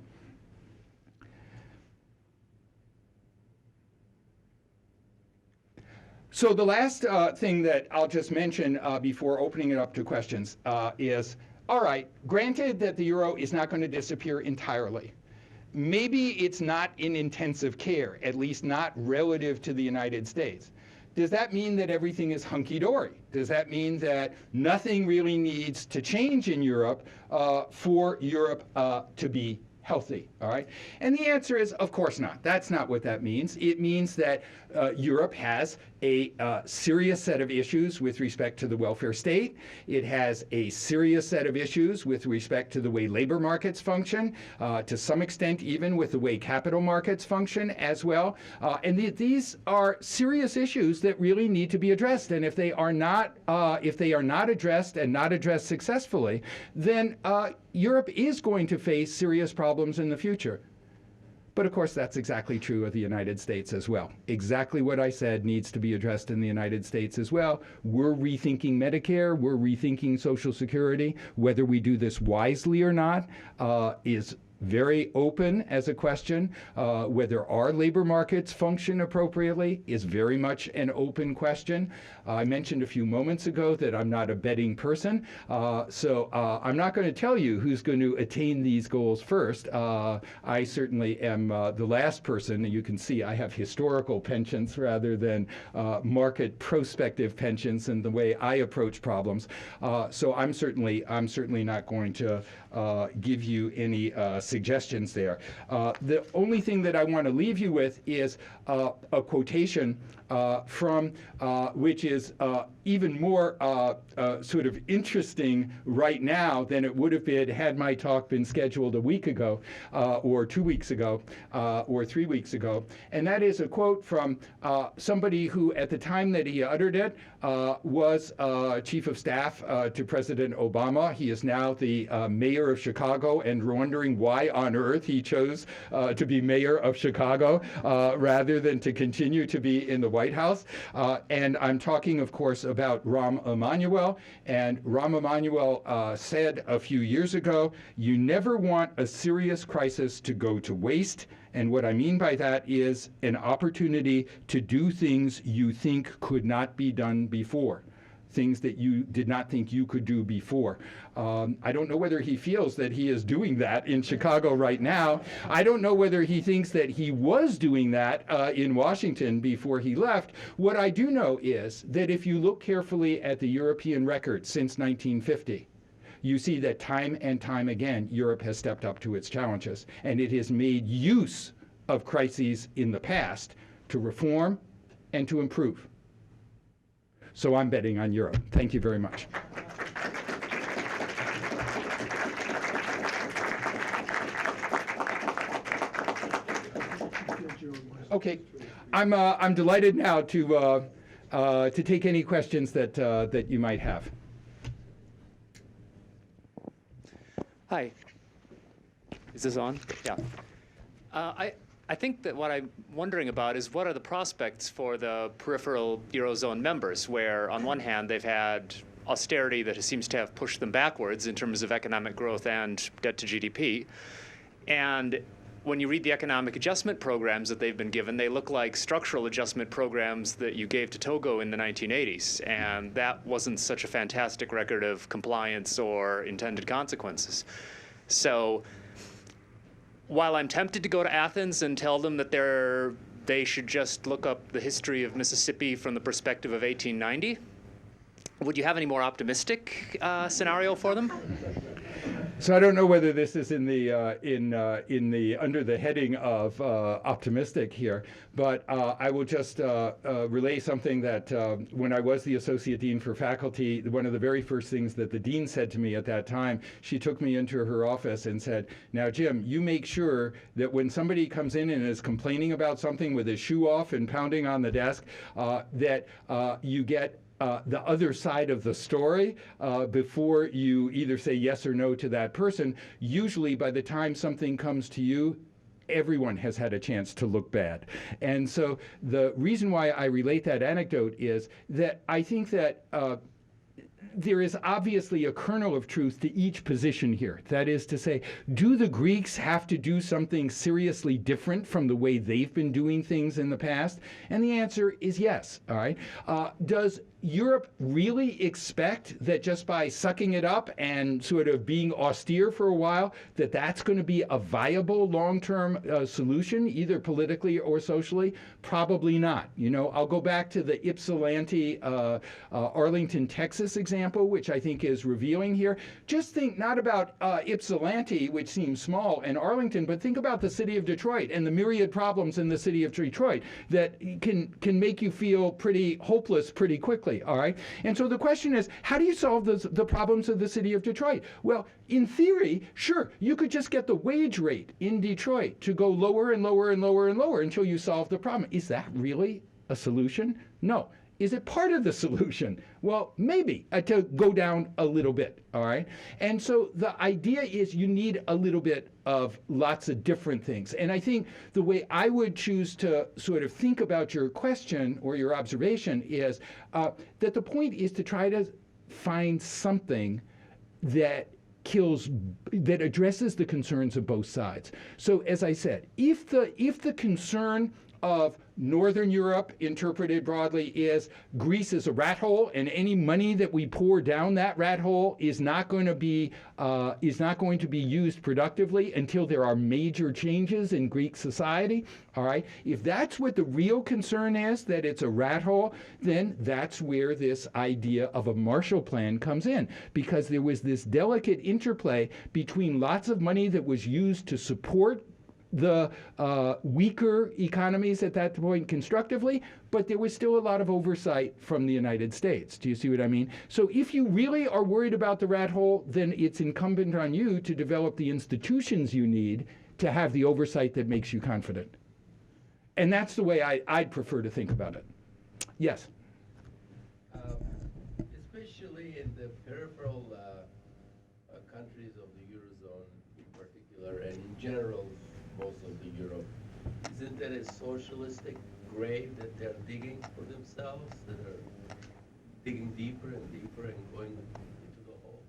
So the last thing that I'll just mention before opening it up to questions is, all right, granted that the euro is not going to disappear entirely. Maybe it's not in intensive care, at least not relative to the United States. Does that mean that everything is hunky-dory? Does that mean that nothing really needs to change in Europe for Europe to be healthy, all right? And the answer is, of course not. That's not what that means. It means that Europe has a serious set of issues with respect to the welfare state. It has a serious set of issues with respect to the way labor markets function, to some extent even with the way capital markets function as well. And these are serious issues that really need to be addressed. And if they are not addressed and not addressed successfully, then Europe is going to face serious problems in the future. But of course, that's exactly true of the United States as well. Exactly what I said needs to be addressed in the United States as well. We're rethinking Medicare. We're rethinking Social Security. Whether we do this wisely or not is very open as a question. Whether our labor markets function appropriately is very much an open question. I mentioned a few moments ago that I'm not a betting person, so I'm not going to tell you who's going to attain these goals first. I certainly am the last person. You can see I have historical penchants rather than market prospective penchants in the way I approach problems. So I'm certainly not going to give you any suggestions there. The only thing that I want to leave you with is a quotation from which is even more sort of interesting right now than it would have been had my talk been scheduled a week ago, or 2 weeks ago, or 3 weeks ago. And that is a quote from somebody who, at the time that he uttered it, was chief of staff to President Obama. He is now the mayor of Chicago, and we're wondering why on earth he chose to be mayor of Chicago rather than to continue to be in the White House. And I'm talking, of course, about Rahm Emanuel. And Rahm Emanuel said a few years ago, you never want a serious crisis to go to waste. And what I mean by that is an opportunity to do things you think could not be done before, things that you did not think you could do before. I don't know whether he feels that he is doing that in Chicago right now. I don't know whether he thinks that he was doing that in Washington before he left. What I do know is that if you look carefully at the European record since 1950, you see that time and time again, Europe has stepped up to its challenges, and it has made use of crises in the past to reform and to improve. So I'm betting on Europe. Thank you very much. Okay, I'm delighted now to take any questions that you might have. Hi. Is this on? Yeah. I think that what I'm wondering about is what are the prospects for the peripheral Eurozone members, where on one hand they've had austerity that seems to have pushed them backwards in terms of economic growth and debt to GDP. And when you read the economic adjustment programs that they've been given, they look like structural adjustment programs that you gave to Togo in the 1980s. And that wasn't such a fantastic record of compliance or intended consequences. So while I'm tempted to go to Athens and tell them that their they should just look up the history of Mississippi from the perspective of 1890? Would you have any more optimistic scenario for them? So I don't know whether this is in the under the heading of optimistic here, but I will just relay something that when I was the associate dean for faculty, one of the very first things that the dean said to me at that time, she took me into her office and said, "Now, Jim, you make sure that when somebody comes in and is complaining about something with his shoe off and pounding on the desk, that you get the other side of the story before you either say yes or no to that person. Usually by the time something comes to you, everyone has had a chance to look bad." And so the reason why I relate that anecdote is that I think that there is obviously a kernel of truth to each position here. That is to say, do the Greeks have to do something seriously different from the way they've been doing things in the past? And the answer is yes. All right. Does Europe really expect that just by sucking it up and sort of being austere for a while, that that's going to be a viable long-term solution, either politically or socially? Probably not. You know, I'll go back to the Ypsilanti, Arlington, Texas example, which I think is revealing here. Just think not about Ypsilanti, which seems small, and Arlington, but think about the city of Detroit and the myriad problems in the city of Detroit that can make you feel pretty hopeless pretty quickly. All right. And so the question is, how do you solve the problems of the city of Detroit? Well, in theory, sure, you could just get the wage rate in Detroit to go lower and lower and lower and lower until you solve the problem. Is that really a solution? No. Is it part of the solution? Well, maybe, to go down a little bit, all right? And so the idea is you need a little bit of lots of different things. And I think the way I would choose to sort of think about your question or your observation is that the point is to try to find something that addresses the concerns of both sides. So as I said, if the concern of Northern Europe, interpreted broadly, is Greece is a rat hole, and any money that we pour down that rat hole is not going to be used productively until there are major changes in Greek society. All right, if that's what the real concern is, that it's a rat hole, then that's where this idea of a Marshall Plan comes in, because there was this delicate interplay between lots of money that was used to support the weaker economies at that point constructively, but there was still a lot of oversight from the United States. Do you see what I mean? So if you really are worried about the rat hole, then it's incumbent on you to develop the institutions you need to have the oversight that makes you confident. And that's the way I'd prefer to think about it. Yes? Especially in the peripheral countries of the Eurozone in particular, and in general, most of the Europe, isn't that a socialistic grave that they're digging for themselves, that are digging deeper and deeper and going into the hole?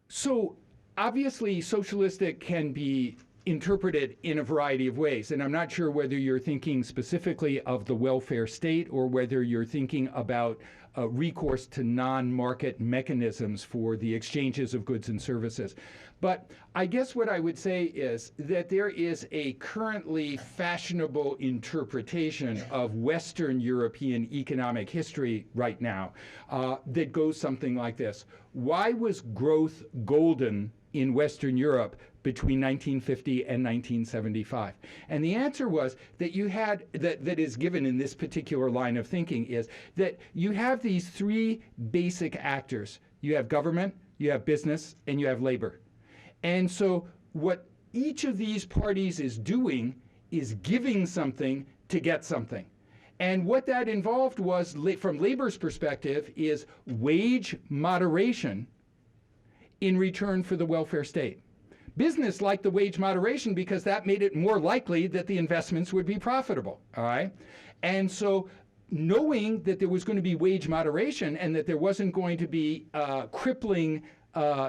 So obviously socialistic can be interpreted in a variety of ways, and I'm not sure whether you're thinking specifically of the welfare state or whether you're thinking about recourse to non-market mechanisms for the exchanges of goods and services. But I guess what I would say is that there is a currently fashionable interpretation of Western European economic history right now that goes something like this. Why was growth golden in Western Europe between 1950 and 1975? And the answer was that you had, that is given in this particular line of thinking, is that you have these three basic actors. You have government, you have business, and you have labor. And so what each of these parties is doing is giving something to get something. And what that involved was, from labor's perspective, is wage moderation in return for the welfare state. Business liked the wage moderation because that made it more likely that the investments would be profitable, all right? And so knowing that there was going to be wage moderation and that there wasn't going to be crippling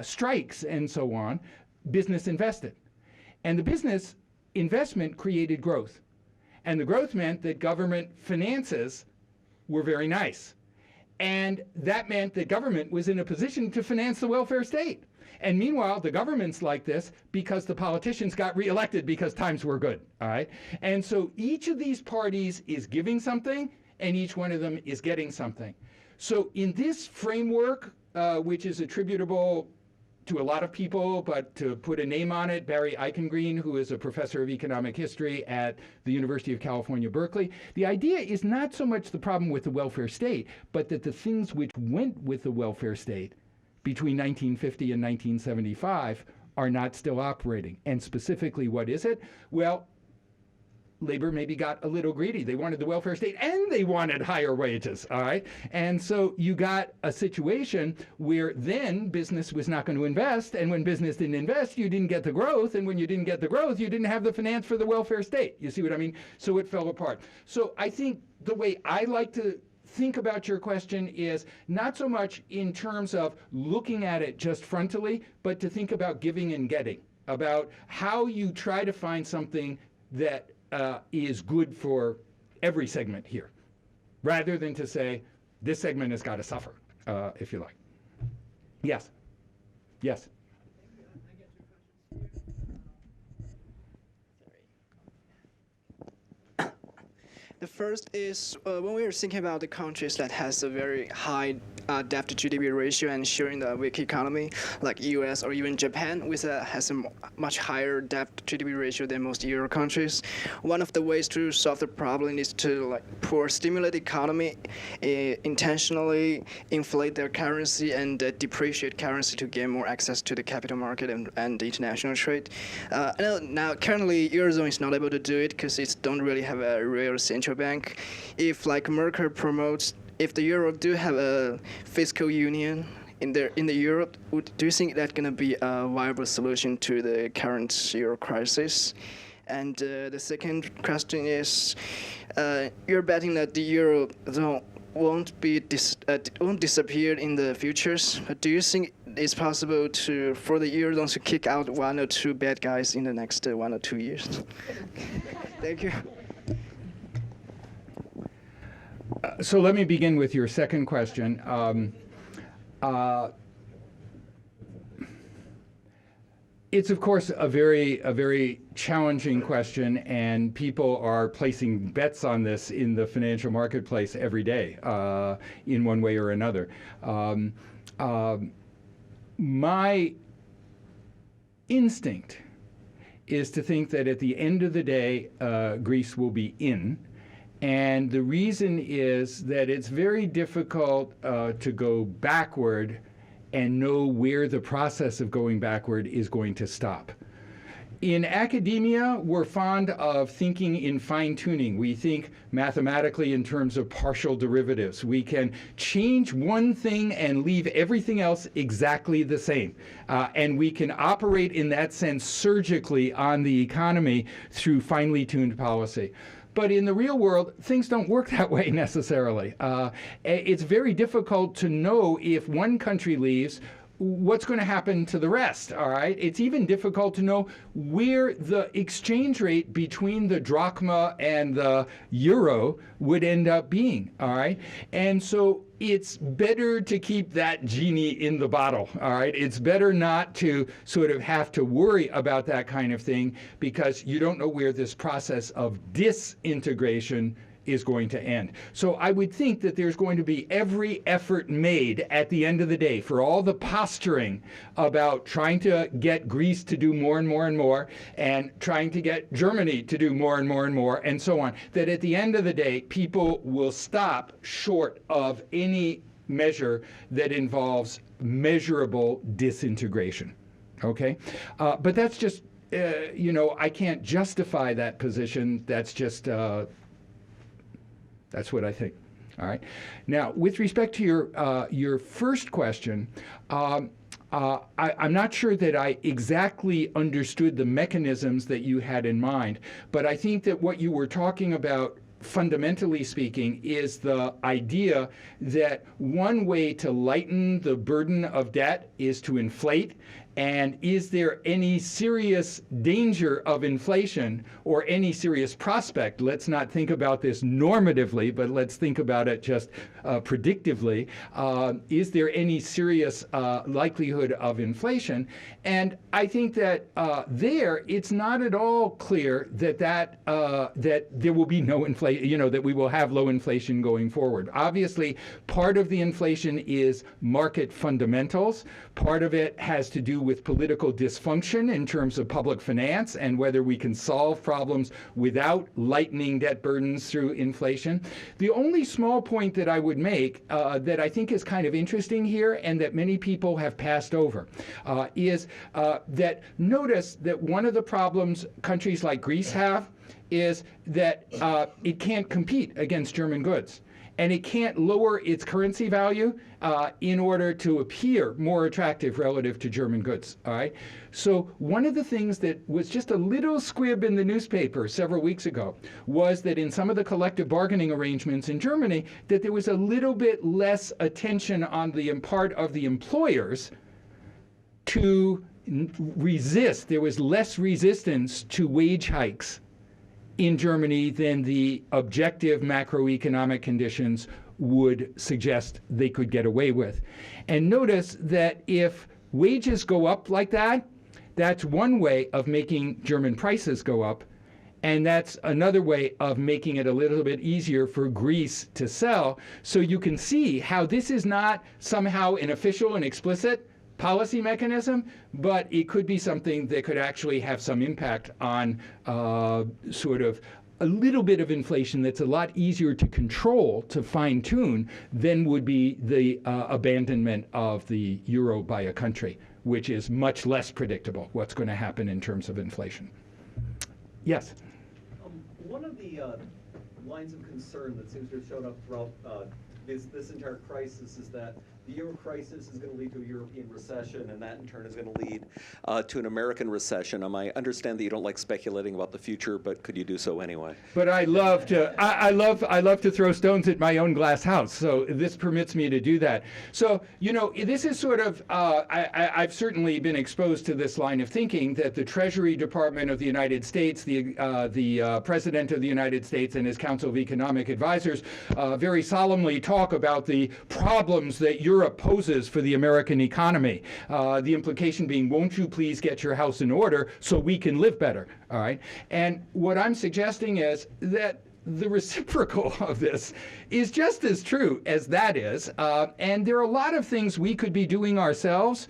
strikes and so on, business invested. And the business investment created growth. And the growth meant that government finances were very nice. And that meant that government was in a position to finance the welfare state. And meanwhile, the government's like this because the politicians got reelected because times were good, all right? And so each of these parties is giving something, and each one of them is getting something. So in this framework, which is attributable to a lot of people, but to put a name on it, Barry Eichengreen, who is a professor of economic history at the University of California, Berkeley, the idea is not so much the problem with the welfare state, but that the things which went with the welfare state between 1950 and 1975 are not still operating. And specifically, what is it? Well, labor maybe got a little greedy. They wanted the welfare state and they wanted higher wages, all right? And so you got a situation where then business was not going to invest, and when business didn't invest, you didn't get the growth, and when you didn't get the growth, you didn't have the finance for the welfare state. You see what I mean? So it fell apart. So I think the way I like to think about your question is not so much in terms of looking at it just frontally, but to think about giving and getting, about how you try to find something that is good for every segment here, rather than to say this segment has got to suffer, if you like. Yes. Yes. The first is when we are thinking about the countries that has a very high debt to GDP ratio and showing the weak economy, like US or even Japan, which has a much higher debt to GDP ratio than most Euro countries. One of the ways to solve the problem is to stimulate the economy, intentionally inflate their currency and depreciate currency to gain more access to the capital market and international trade. Now, currently, Eurozone is not able to do it because it don't really have a real central bank. If Merkel promotes, if the Euro do have a fiscal union in the Europe, do you think that's going to be a viable solution to the current Euro crisis? And the second question is, you're betting that the Eurozone won't disappear in the futures. But do you think it's possible for the Eurozone to kick out one or two bad guys in the next 1 or 2 years? Thank you. So let me begin with your second question. It's of course a very challenging question, and people are placing bets on this in the financial marketplace every day, in one way or another. My instinct is to think that at the end of the day, Greece will be in. And the reason is that it's very difficult to go backward and know where the process of going backward is going to stop. In academia, we're fond of thinking in fine-tuning. We think mathematically in terms of partial derivatives. We can change one thing and leave everything else exactly the same. And we can operate in that sense surgically on the economy through finely tuned policy. But in the real world, things don't work that way necessarily. It's very difficult to know if one country leaves, what's going to happen to the rest, all right? It's even difficult to know where the exchange rate between the drachma and the euro would end up being, all right? And so it's better to keep that genie in the bottle, all right? It's better not to sort of have to worry about that kind of thing because you don't know where this process of disintegration is going to end. So I would think that there's going to be every effort made at the end of the day for all the posturing about trying to get Greece to do more and more and more, and trying to get Germany to do more and more and more, and so on, that at the end of the day, people will stop short of any measure that involves measurable disintegration. Okay? But that's just, I can't justify that position. That's just, that's what I think. All right. Now, with respect to your first question, I'm not sure that I exactly understood the mechanisms that you had in mind, but I think that what you were talking about, fundamentally speaking, is the idea that one way to lighten the burden of debt is to inflate, And is there any serious danger of inflation or any serious prospect? Let's not think about this normatively, but let's think about it just predictively. Is there any serious likelihood of inflation? And I think that there, it's not at all clear that that there will be no inflation, that we will have low inflation going forward. Obviously, part of the inflation is market fundamentals. Part of it has to do with political dysfunction in terms of public finance and whether we can solve problems without lightening debt burdens through inflation. The only small point that I would make that I think is kind of interesting here and that many people have passed over is that notice that one of the problems countries like Greece have is that it can't compete against German goods. And it can't lower its currency value in order to appear more attractive relative to German goods, all right? So one of the things that was just a little squib in the newspaper several weeks ago was that in some of the collective bargaining arrangements in Germany, that there was a little bit less attention on the part of the employers to resist. There was less resistance to wage hikes in Germany than the objective macroeconomic conditions would suggest they could get away with. And notice that if wages go up like that, that's one way of making German prices go up. And that's another way of making it a little bit easier for Greece to sell. So you can see how this is not somehow an official and explicit policy mechanism, but it could be something that could actually have some impact on sort of a little bit of inflation that's a lot easier to control, to fine-tune, than would be the abandonment of the euro by a country, which is much less predictable what's going to happen in terms of inflation. Yes? One of the lines of concern that seems to have shown up throughout this entire crisis is that the euro crisis is going to lead to a European recession, and that in turn is going to lead to an American recession. I understand that you don't like speculating about the future, but could you do so anyway? But I love to throw stones at my own glass house. So this permits me to do that. So this is sort of I've certainly been exposed to this line of thinking that the Treasury Department of the United States, the President of the United States, and his Council of Economic Advisors very solemnly talk about the problems that Europe poses for the American economy. The implication being, won't you please get your house in order so we can live better, all right? And what I'm suggesting is that the reciprocal of this is just as true as that is. And there are a lot of things we could be doing ourselves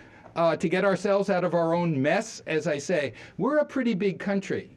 to get ourselves out of our own mess. As I say, we're a pretty big country,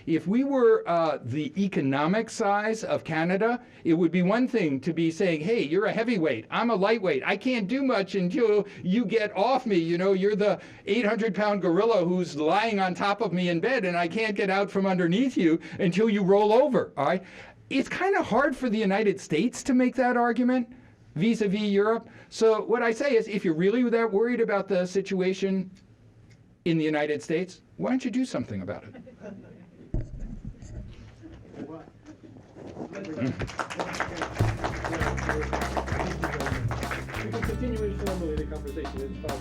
If we were the economic size of Canada, it would be one thing to be saying, hey, you're a heavyweight, I'm a lightweight, I can't do much until you get off me, you're the 800-pound gorilla who's lying on top of me in bed and I can't get out from underneath you until you roll over, all right? It's kind of hard for the United States to make that argument vis-a-vis Europe. So what I say is, if you're really that worried about the situation in the United States, why don't you do something about it? We can continue informally the conversation. It's about